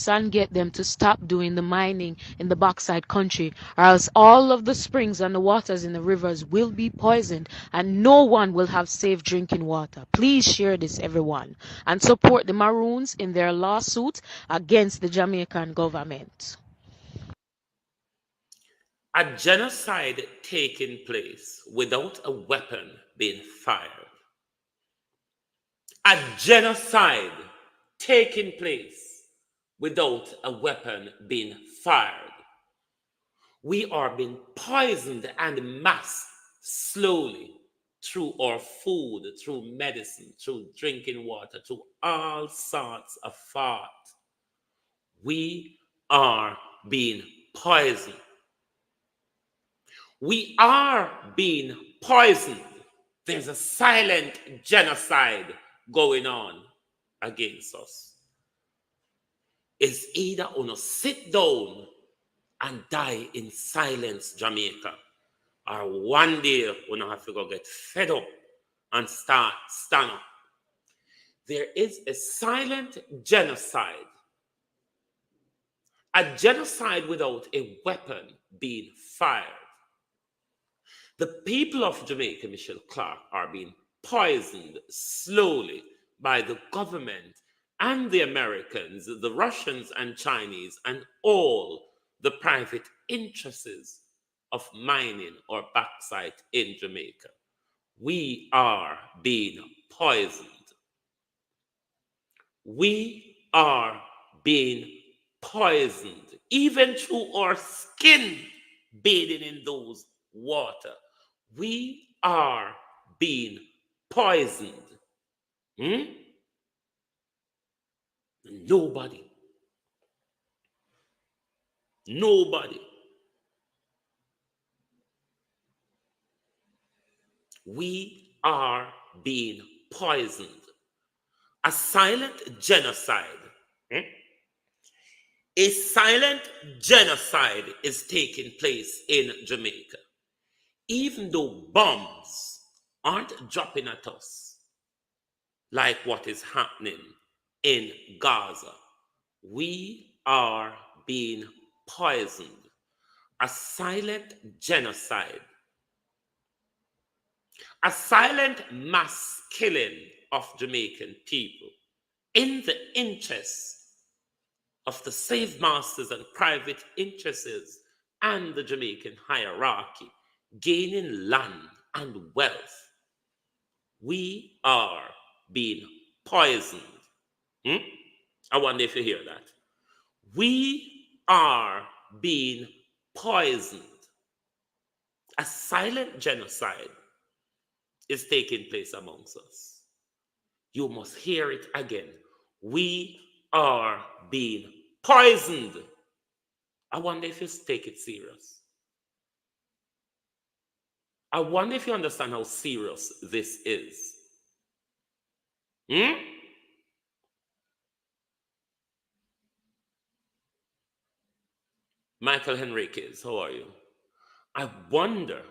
and get them to stop doing the mining in the bauxite country, or else all of the springs and the waters in the rivers will be poisoned and no one will have safe drinking water. Please share this, everyone, and support the Maroons in their lawsuit against the Jamaican government. A genocide taking place without a weapon being fired. A genocide taking place without a weapon being fired. We are being poisoned en masse slowly through our food, through medicine, through drinking water, through all sorts of thought. We are being poisoned. We are being poisoned. There's a silent genocide going on against us. It's either gonna sit down and die in silence, Jamaica, or one day we're gonna have to go get fed up and stand up. There is a silent genocide. A genocide without a weapon being fired. The people of Jamaica, Michelle Clark, are being poisoned slowly by the government and the Americans, the Russians and Chinese, and all the private interests of mining or bauxite in Jamaica. We are being poisoned. We are being poisoned, even through our skin bathing in those water. We are being poisoned. Hmm? Nobody, nobody. We are being poisoned. A silent genocide. Hmm? A silent genocide is taking place in Jamaica. Even though bombs aren't dropping at us like what is happening in Gaza, we are being poisoned. A silent genocide, a silent mass killing of Jamaican people in the interests of the slave masters and private interests and the Jamaican hierarchy gaining land and wealth. We are being poisoned. Hmm? I wonder if you hear that. We are being poisoned. A silent genocide is taking place amongst us. You must hear it again. We are being poisoned. I wonder if you take it serious. I wonder if you understand how serious this is. Michael Henriquez, how are you? I wonder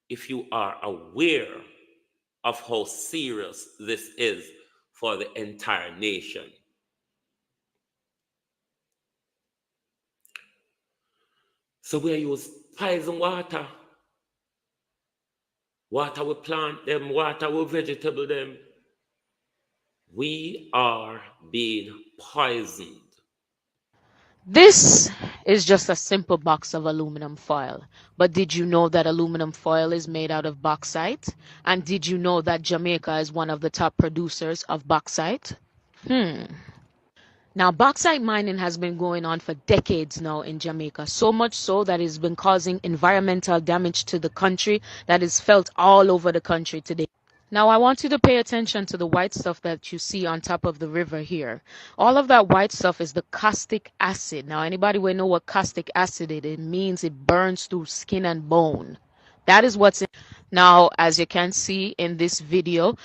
if you are aware of how serious this is for the entire nation. So we use poison water. Water we plant them, water we vegetable them. We are being poisoned. This is just a simple box of aluminum foil. But did you know that aluminum foil is made out of bauxite? And did you know that Jamaica is one of the top producers of bauxite? Now, bauxite mining has been going on for decades now in Jamaica, so much so that it's been causing environmental damage to the country that is felt all over the country today. Now, I want you to pay attention to the white stuff that you see on top of the river here. All of that white stuff is the caustic acid. Now, anybody will know what caustic acid is? It means it burns through skin and bone. That is what's in. Now, as you can see in this video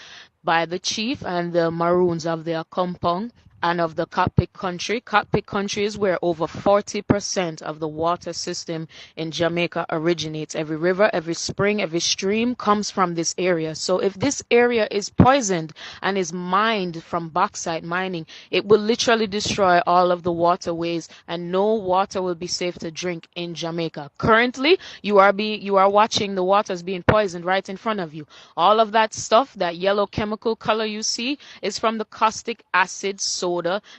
by the chief and the Maroons of their compound, and of the Cockpit country. Cockpit country is where over 40% of the water system in Jamaica originates. Every river, every spring, every stream comes from this area. So if this area is poisoned and is mined from bauxite mining, it will literally destroy all of the waterways and no water will be safe to drink in Jamaica. Currently, you are watching the waters being poisoned right in front of you. All of that stuff, that yellow chemical color you see, is from the caustic acid soda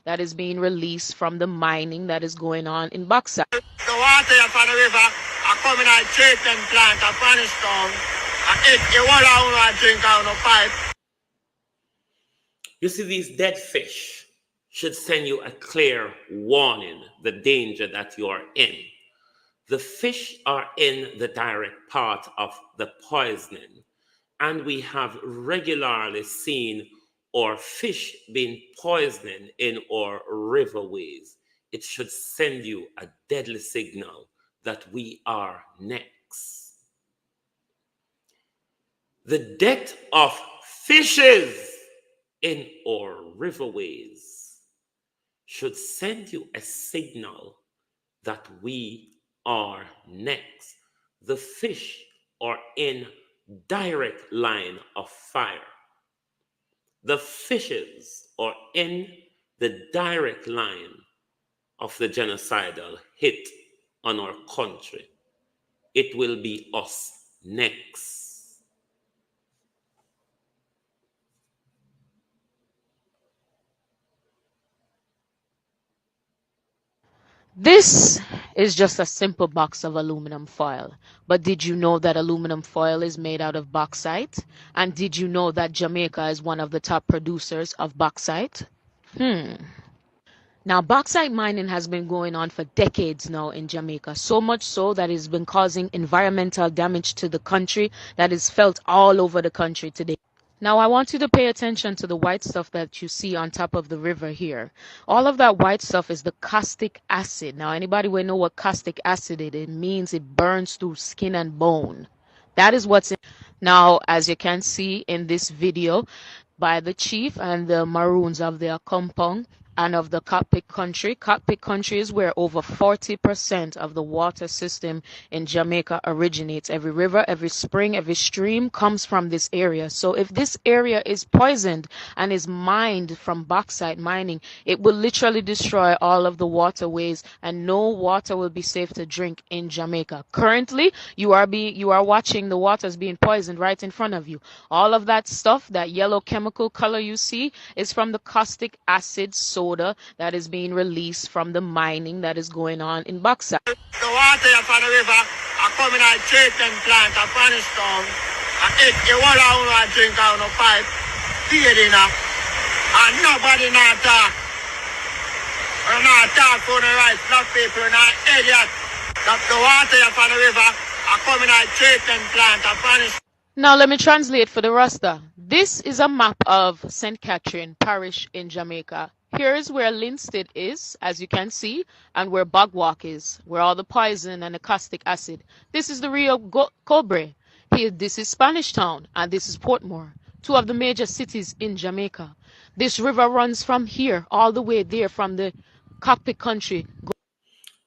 that is being released from the mining that is going on in bauxite. The water from the river are coming out treatment plant at Spanish and it water drink out of pipe. You see, these dead fish should send you a clear warning, the danger that you are in. The fish are in the direct path of the poisoning, and we have regularly seen or fish being poisoning in our riverways. It should send you a deadly signal that we are next. The death of fishes in our riverways should send you a signal that we are next. The fish are in direct line of fire. The fishes are in the direct line of the genocidal hit on our country. It will be us next. This is just a simple box of aluminum foil. But did you know that aluminum foil is made out of bauxite? And did you know that Jamaica is one of the top producers of bauxite? Now, bauxite mining has been going on for decades now in Jamaica, so much so that it's been causing environmental damage to the country that is felt all over the country today. Now, I want you to pay attention to the white stuff that you see on top of the river here. All of that white stuff is the caustic acid. Now, anybody will know what caustic acid is? It means it burns through skin and bone. That is what's in. Now, as you can see in this video by the chief and the Maroons of their compound and of the cockpit country. Cockpit country is where over 40% of the water system in Jamaica originates. Every river, every spring, every stream comes from this area. So if this area is poisoned and is mined from bauxite mining, it will literally destroy all of the waterways and no water will be safe to drink in Jamaica. Currently, you are watching the waters being poisoned right in front of you. All of that stuff, that yellow chemical color you see, is from the caustic acid soda that is being released from the mining that is going on in bauxite. The water from the river are coming out treatment plant at Spanish and it all I drink out of pipe, feed in and nobody not talk. We're not talk for the right black people, we're not idiot. The water from the river are coming out treatment plant at Spanish. Now let me translate for the Rasta. This is a map of St. Catherine Parish in Jamaica. Here is where Linstead is, as you can see, and where Bogwalk is, where all the poison and the caustic acid. This is the Rio Cobre. Here, this is Spanish Town, and this is Portmore, two of the major cities in Jamaica. This river runs from here all the way there from the cockpit country.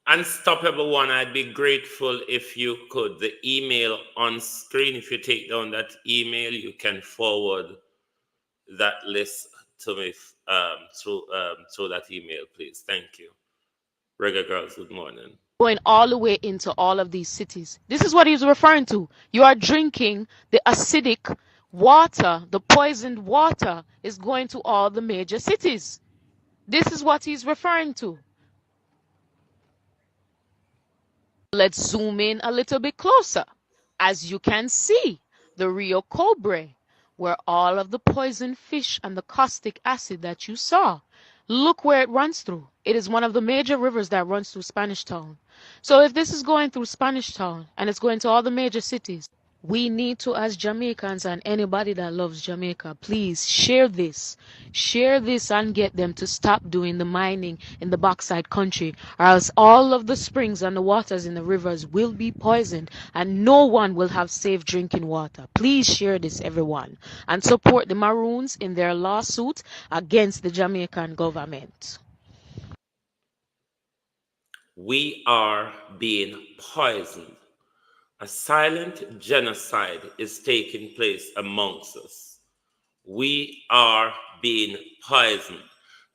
Unstoppable one, I'd be grateful if you could. The email on screen, if you take down that email, you can forward that list to me through that email, please. Thank you. Reggae Girls, good morning. Going all the way into all of these cities. This is what he's referring to. You are drinking the acidic water, the poisoned water is going to all the major cities. This is what he's referring to. Let's zoom in a little bit closer. As you can see, the Rio Cobre, where all of the poison fish and the caustic acid that you saw, look where it runs through. It is one of the major rivers that runs through Spanish Town. So if this is going through Spanish Town and it's going to all the major cities, we need to, as Jamaicans and anybody that loves Jamaica, please share this. Share this and get them to stop doing the mining in the bauxite country, or else all of the springs and the waters in the rivers will be poisoned and no one will have safe drinking water. Please share this, everyone, and support the Maroons in their lawsuit against the Jamaican government. We are being poisoned. A silent genocide is taking place amongst us. We are being poisoned.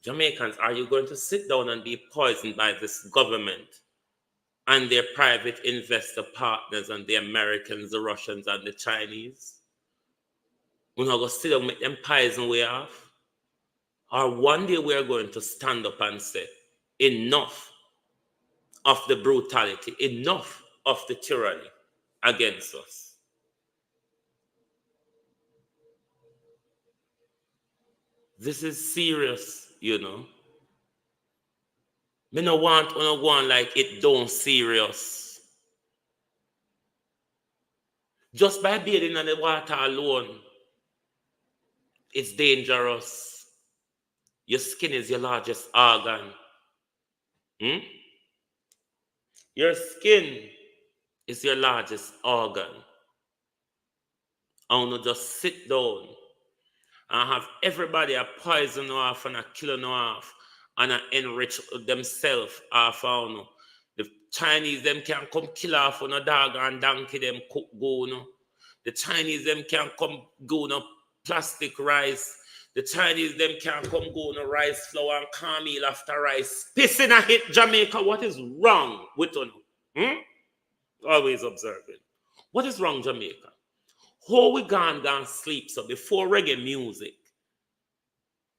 Jamaicans, are you going to sit down and be poisoned by this government and their private investor partners and the Americans, the Russians, and the Chinese? We're not going to sit down and make them poison way off? Or one day we're going to stand up and say, enough of the brutality, enough of the tyranny against us. This is serious, you know. Me no want to go on like it don't serious. Just by bathing in the water alone, it's dangerous. Your skin is your largest organ. Your skin is your largest organ. I want to just sit down and have everybody a poison off and a kill off and a enrich themselves off on. The Chinese them can come kill off on a dog and donkey them cook go no. The Chinese them can come go no plastic rice. The Chinese them can come go no rice flour and cornmeal after rice. Pissing a hit Jamaica. What is wrong with you? Always observing. What is wrong, Jamaica? How we gone sleep so before reggae music?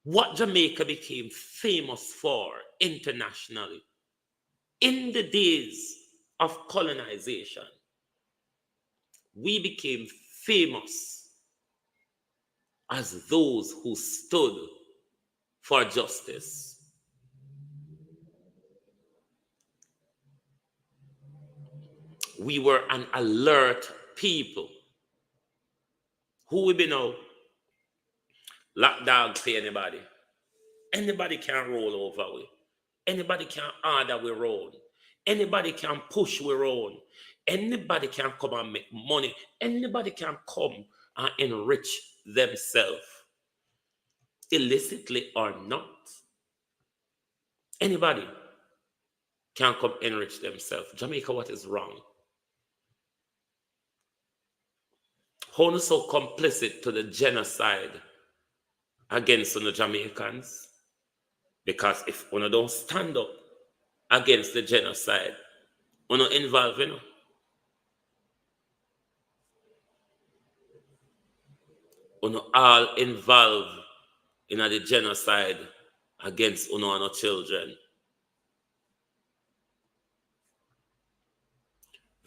What Jamaica became famous for internationally in the days of colonization, we became famous as those who stood for justice. We were an alert people. Who we be now? Lock dog for anybody. Anybody can roll over we. Anybody can order we road. Anybody can push we road. Anybody can come and make money. Anybody can come and enrich themselves, illicitly or not. Anybody can come enrich themselves. Jamaica, what is wrong? How are so complicit to the genocide against the Jamaicans? Because if one don't stand up against the genocide, one not involved, one not all involved in the genocide against one and our children.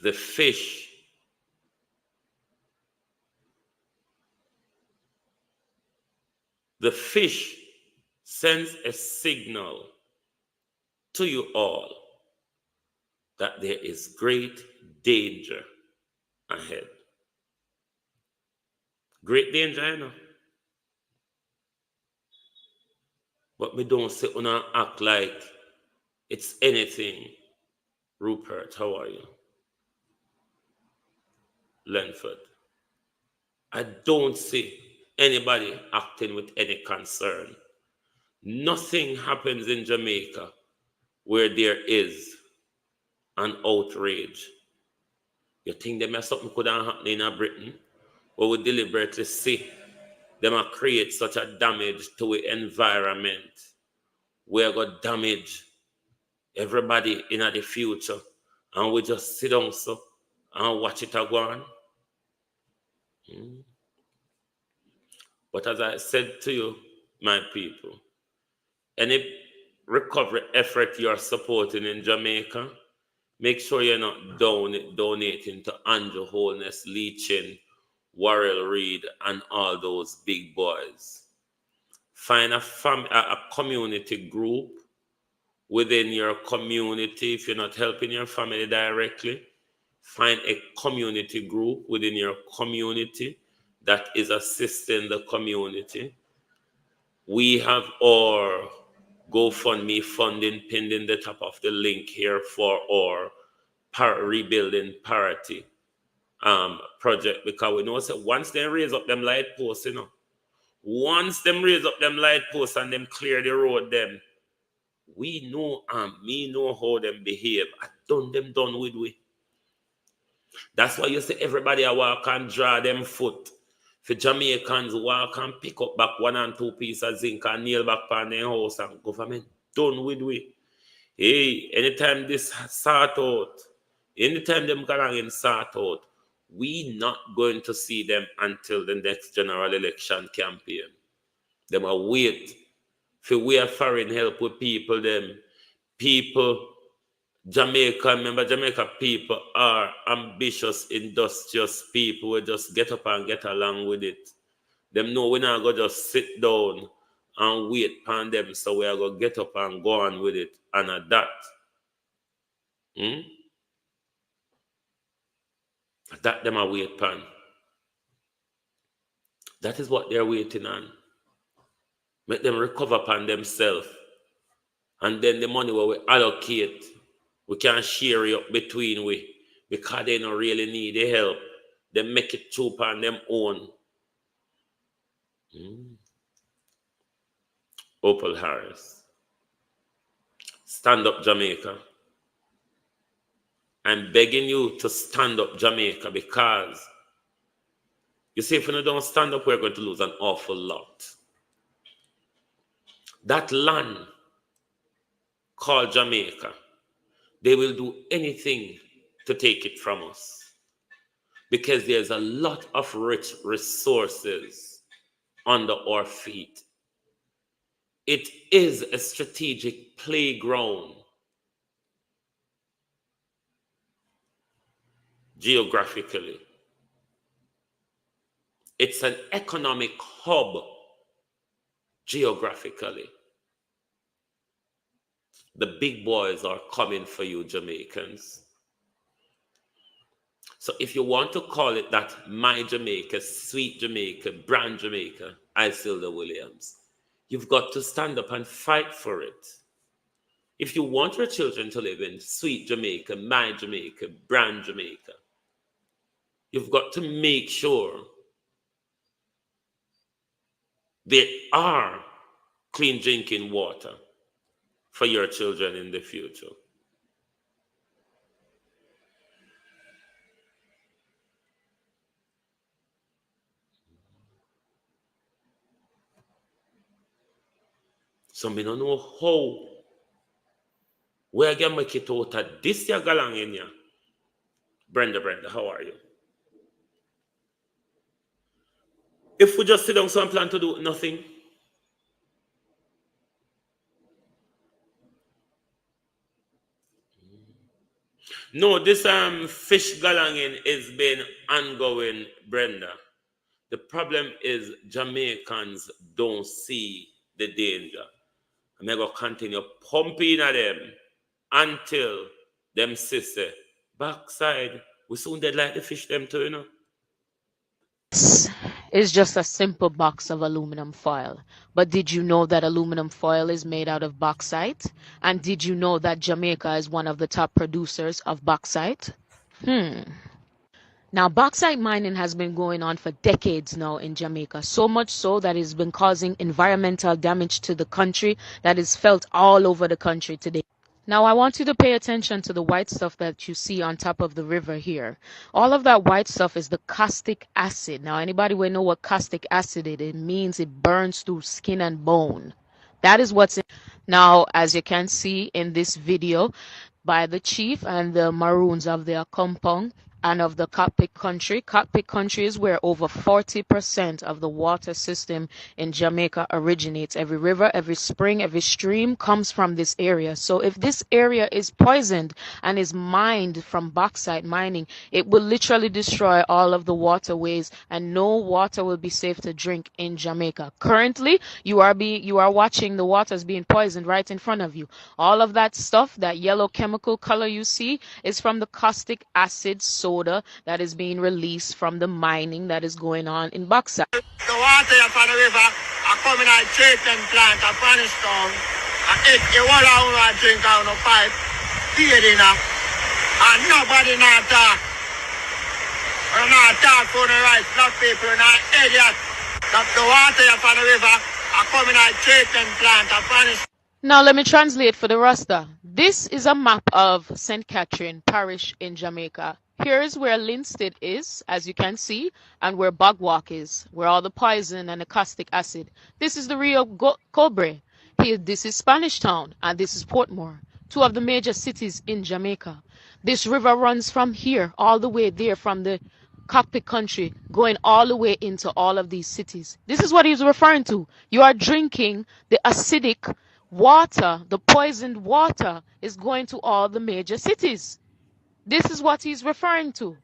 The fish sends a signal to you all that there is great danger ahead. Great danger, I know. But we don't sit on and act like it's anything. Rupert, how are you? Lenford. I don't see anybody acting with any concern. Nothing happens in Jamaica where there is an outrage. You think there may something could have happened in Britain, or we deliberately see them create such a damage to the environment where going to damage everybody in the future, and we just sit down so and watch it go on? But as I said to you, my people, any recovery effort you're supporting in Jamaica, make sure you're not donating to Andrew Holness, Leachin, Warrell Reed, and all those big boys. Find a community group within your community. If you're not helping your family directly, find a community group within your community that is assisting the community. We have our GoFundMe funding pinned in the top of the link here for our rebuilding parity project, because we know that once they raise up them light posts, once them raise up them light posts and them clear the road, them we know me know how them behave. I done them done with we. That's why you see everybody I walk and draw them foot. For Jamaicans walk and pick up back 1 and 2 pieces of zinc and nail back on their house, and government done with we. Hey, anytime this sort out, anytime them can sort out, we not going to see them until the next general election campaign. Them are wait for we are foreign help with people, them people. Jamaica, remember, Jamaica people are ambitious, industrious people who just get up and get along with it. Them know we're not going to just sit down and wait upon them, so we are going to get up and go on with it and adapt. That them are wait upon. That is what they're waiting on. Make them recover upon themselves. And then the money where we allocate, we can share it up between we, because they don't really need the help. They make it true on them own. Opal Harris. Stand up, Jamaica. I'm begging you to stand up, Jamaica, because you see, if we don't stand up, we're going to lose an awful lot. That land called Jamaica, they will do anything to take it from us, because there's a lot of rich resources under our feet. It is a strategic playground geographically. It's an economic hub geographically. The big boys are coming for you, Jamaicans. So if you want to call it that, my Jamaica, sweet Jamaica, brand Jamaica, Isilda Williams, you've got to stand up and fight for it. If you want your children to live in sweet Jamaica, my Jamaica, brand Jamaica, you've got to make sure there are clean drinking water for your children in the future. So I don't know how we can make it out of this year galang in here. Brenda, how are you? If we just sit down and plan to do nothing, no, this fish galanging is been ongoing, Brenda. The problem is Jamaicans don't see the danger. I'm going to continue pumping at them until them sister backside. We soon dead like the fish them too, you know. Is just a simple box of aluminum foil. But did you know that aluminum foil is made out of bauxite? And did you know that Jamaica is one of the top producers of bauxite? Now, bauxite mining has been going on for decades now in Jamaica, so much so that it's been causing environmental damage to the country that is felt all over the country today. Now, I want you to pay attention to the white stuff that you see on top of the river here. All of that white stuff is the caustic acid. Now, anybody will know what caustic acid is? It means it burns through skin and bone. That is what's in. Now, as you can see in this video by the chief and the Maroons of their compound, and of the Cockpit country. Cockpit country is where over 40% of the water system in Jamaica originates. Every river, every spring, every stream comes from this area. So if this area is poisoned and is mined from bauxite mining, it will literally destroy all of the waterways and no water will be safe to drink in Jamaica. Currently, you are watching the waters being poisoned right in front of you. All of that stuff, that yellow chemical color you see, is from the caustic acid soda that is being released from the mining that is going on in bauxite. The water from the river are coming out treatment plant at Spanish and it will all drink out of pipe, feed in and nobody not talk. We're not talk for the right, black people are not idiots. The water from the river are coming out treatment plant at Spanish. Now let me translate for the Rasta. This is a map of St. Catherine Parish in Jamaica. Here is where Linstead is, as you can see, and where Bogwalk is, where all the poison and the caustic acid. This is the Rio Cobre. Here, this is Spanish Town, and this is Portmore, two of the major cities in Jamaica. This river runs from here all the way there, from the Cockpit country, going all the way into all of these cities. This is what he's referring to. You are drinking the acidic water, the poisoned water is going to all the major cities. This is what he's referring to.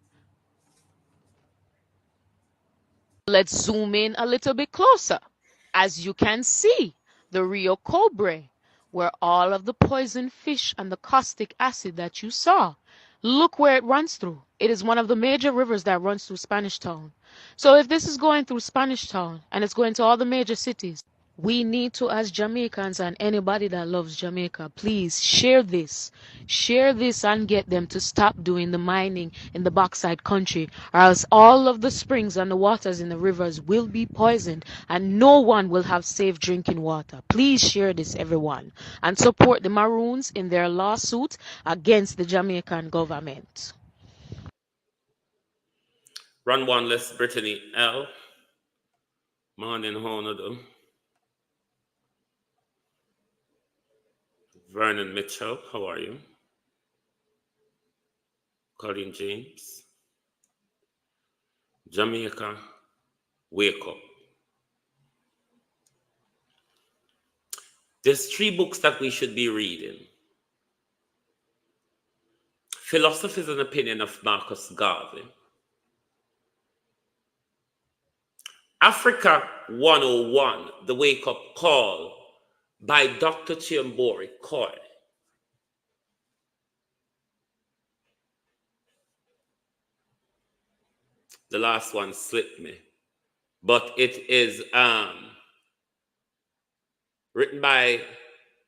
Let's zoom in a little bit closer. As you can see, the Rio Cobre, where all of the poison fish and the caustic acid that you saw, look where it runs through. It is one of the major rivers that runs through Spanish Town. So if this is going through Spanish Town and it's going to all the major cities, we need to, as Jamaicans and anybody that loves Jamaica, please share this and get them to stop doing the mining in the bauxite country, or else all of the springs and the waters in the rivers will be poisoned and no one will have safe drinking water. Please share this, everyone, and support the Maroons in their lawsuit against the Jamaican government. Run one less Brittany L. Morning, Honolulu. Vernon Mitchell, how are you? Colin James. Jamaica, wake up. There's 3 books that we should be reading. Philosophy and Opinion of Marcus Garvey. Africa 101, The Wake Up Call by Dr. Chiambori Coy. The last one slipped me. But it is written by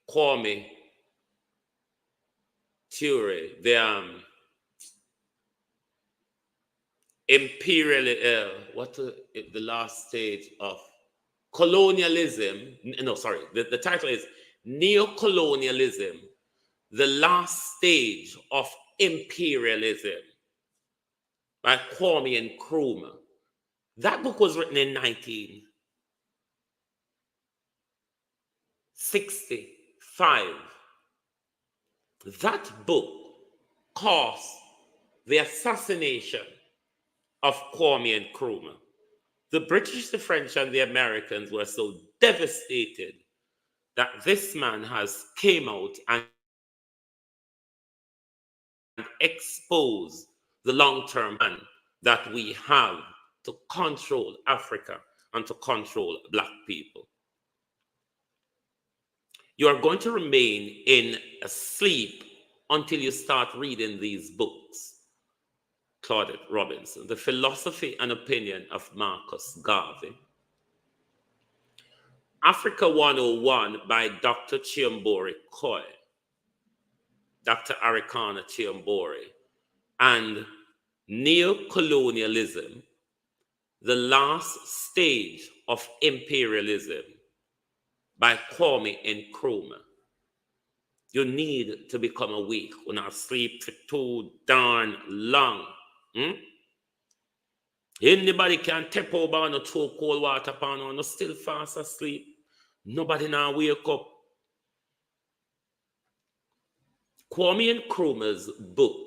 Kwame Ture, the imperial, the last stage of colonialism. No, sorry, the title is Neocolonialism, the last stage of imperialism, by Kwame Nkrumah. That book was written in 1965. That book caused the assassination of Kwame Nkrumah. The British, the French, and the Americans were so devastated that this man has came out and exposed the long-term plan that we have to control Africa and to control Black people. You are going to remain in a sleep until you start reading these books. Claudette Robinson, The Philosophy and Opinion of Marcus Garvey, Africa 101 by Dr. Chiambori Coy, Dr. Arikana Chiambori, and Neocolonialism, the Last Stage of Imperialism by Kwame Nkrumah. You need to become awake when I sleep for too darn long. Anybody can tap over on a too cold water pan or no still fast asleep. Nobody now wake up. Kwame Nkrumah's book,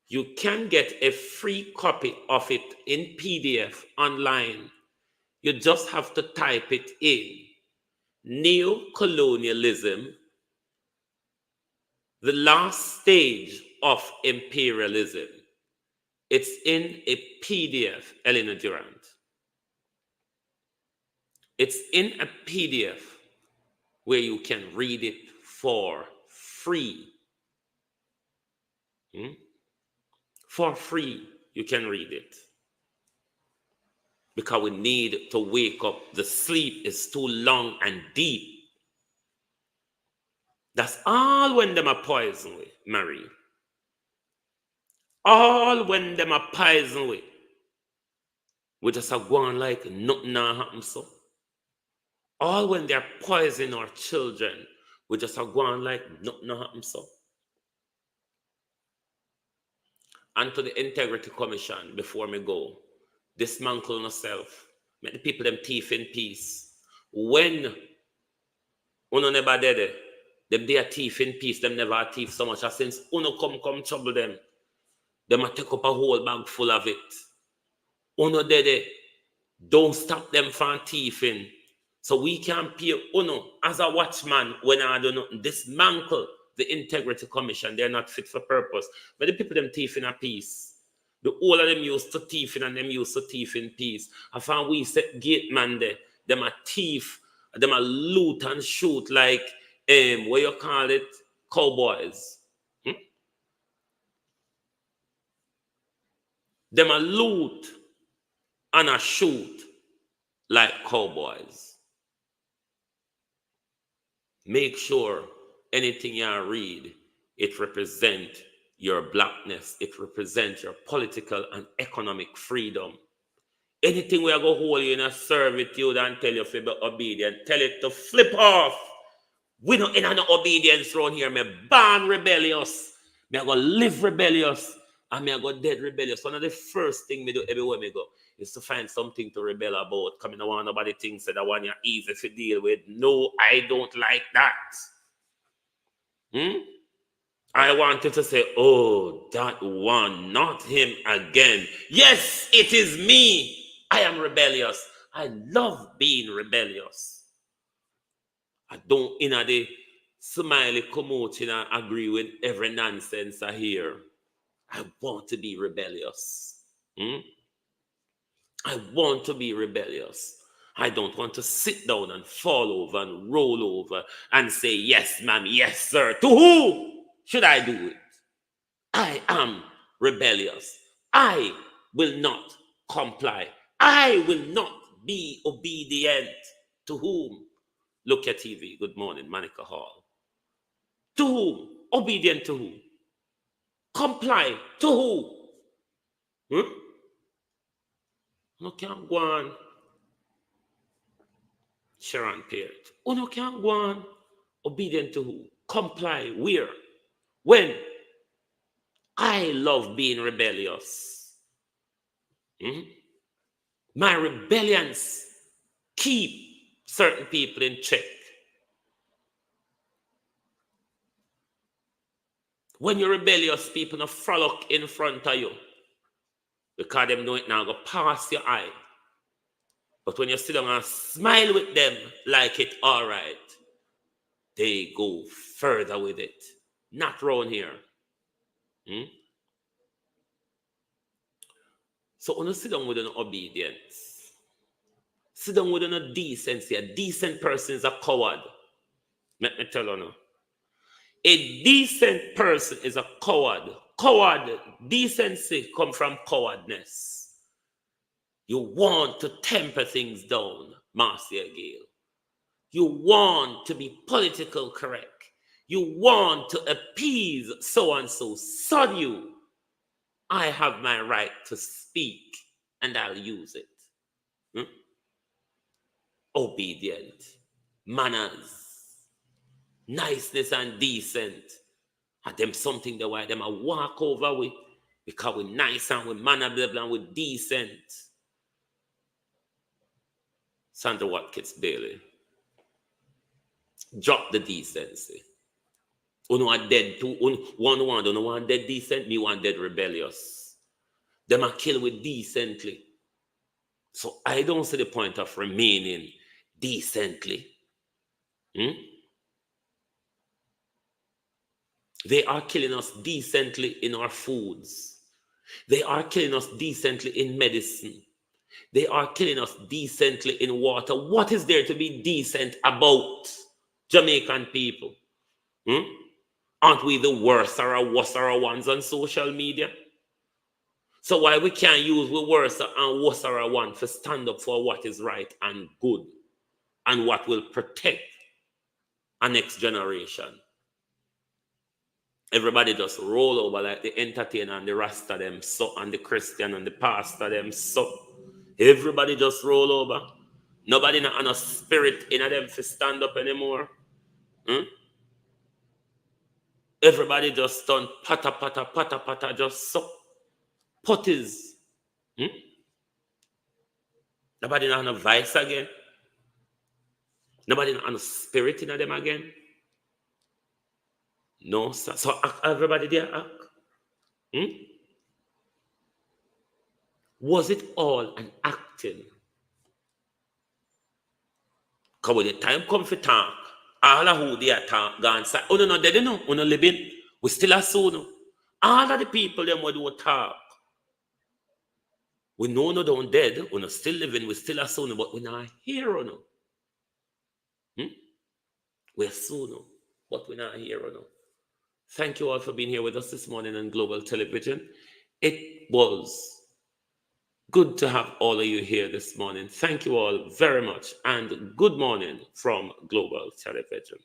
you can get a free copy of it in PDF online. You just have to type it in. Neocolonialism, the last stage of imperialism. It's in a PDF, Eleanor Durant. It's in a PDF where you can read it for free. For free, you can read it. Because we need to wake up. The sleep is too long and deep. That's all when them are poison with, Marie. All when them are poison with. We just are going like nothing happen so. All when they're poisoning our children, we just are going like nothing happen so. And to the Integrity Commission, before me go, dismantle yourself. Make the people them thief in peace. When uno never dead, them they are thief in peace, them never are thief so much. As since uno come trouble them a take up a whole bag full of it. Uno dead, don't stop them from thieving. So we can pay uno as a watchman when I do not dismantle the Integrity Commission. They're not fit for purpose. But the people them thief in a peace. The all of them used to thieving and them used to thief in peace. I found we set gate man there. Them a thief, them a loot and shoot like what you call it? Cowboys. Them a loot and a shoot like cowboys. Make sure anything you read, it represents your blackness. It represents your political and economic freedom. Anything we are going to hold you in a servitude and tell you to be obedient, tell it to flip off. We don't in no obedience around here. Me born rebellious. Me I go live rebellious. And me I go dead rebellious. One of the first things me do everywhere me go is to find something to rebel about. Coming on nobody thinks that one you're easy to deal with. No, I don't like that. I wanted to say, oh, that one, not him again. Yes, it is me. I am rebellious. I love being rebellious. I don't in the smiley come out and agree with every nonsense I hear. I want to be rebellious. I want to be rebellious. I don't want to sit down and fall over and roll over and say, yes, ma'am, yes, sir. To who should I do it? I am rebellious. I will not comply. I will not be obedient to whom? Look at TV. Good morning, Monica Hall. To whom? Obedient to whom? Comply to who? No can't go on. Sharon Peart. No can't go on. Obedient to who? Comply where? When? I love being rebellious. My rebellions keep certain people in check. When you're rebellious, people not frolic in front of you because them know it now go past your eye. But when you sit down and smile with them like it all right, they go further with it. Not round here. So when you sit down with an obedience, sit down with a decency. A decent person is a coward. Let me tell you now. A decent person is a coward. Coward, decency come from cowardness. You want to temper things down, Marcia Gale. You want to be political correct. You want to appease so-and-so. Sod you. I have my right to speak and I'll use it. Obedient. Manners. Niceness and decent. And them something that why them a walk over with. Because we're nice and we're manner, blah, blah, and we're decent. Sandra Watkins Bailey. Drop the decency. Uno want dead too. Uno want dead decent, me want dead rebellious. Them a kill with decently. So I don't see the point of remaining decently. They are killing us decently in our foods. They are killing us decently in medicine. They are killing us decently in water. What is there to be decent about Jamaican people? Aren't we the worst or worser ones on social media? So why we can't use the worst and worser one to stand up for what is right and good and what will protect our next generation? Everybody just roll over like the entertainer and the Rasta them so, and the Christian and the pastor them so. Everybody just roll over. Nobody not on a spirit in them to stand up anymore. Everybody just done pata pata pata pata just so. Potties. Nobody not on a vice again. Nobody not on a spirit in them again. No, so everybody there act. Was it all an acting? Because when the time come for talk, all of who they are talk gone side. Oh no, they don't know. Oh no, living. We still are soon. All of the people them what do talk. We know no don't dead. We no still living. We still are soon, but we not here no. We're soon, but we're not here no. Thank you all for being here with us this morning on Global Television. It was good to have all of you here this morning. Thank you all very much, and good morning from Global Television.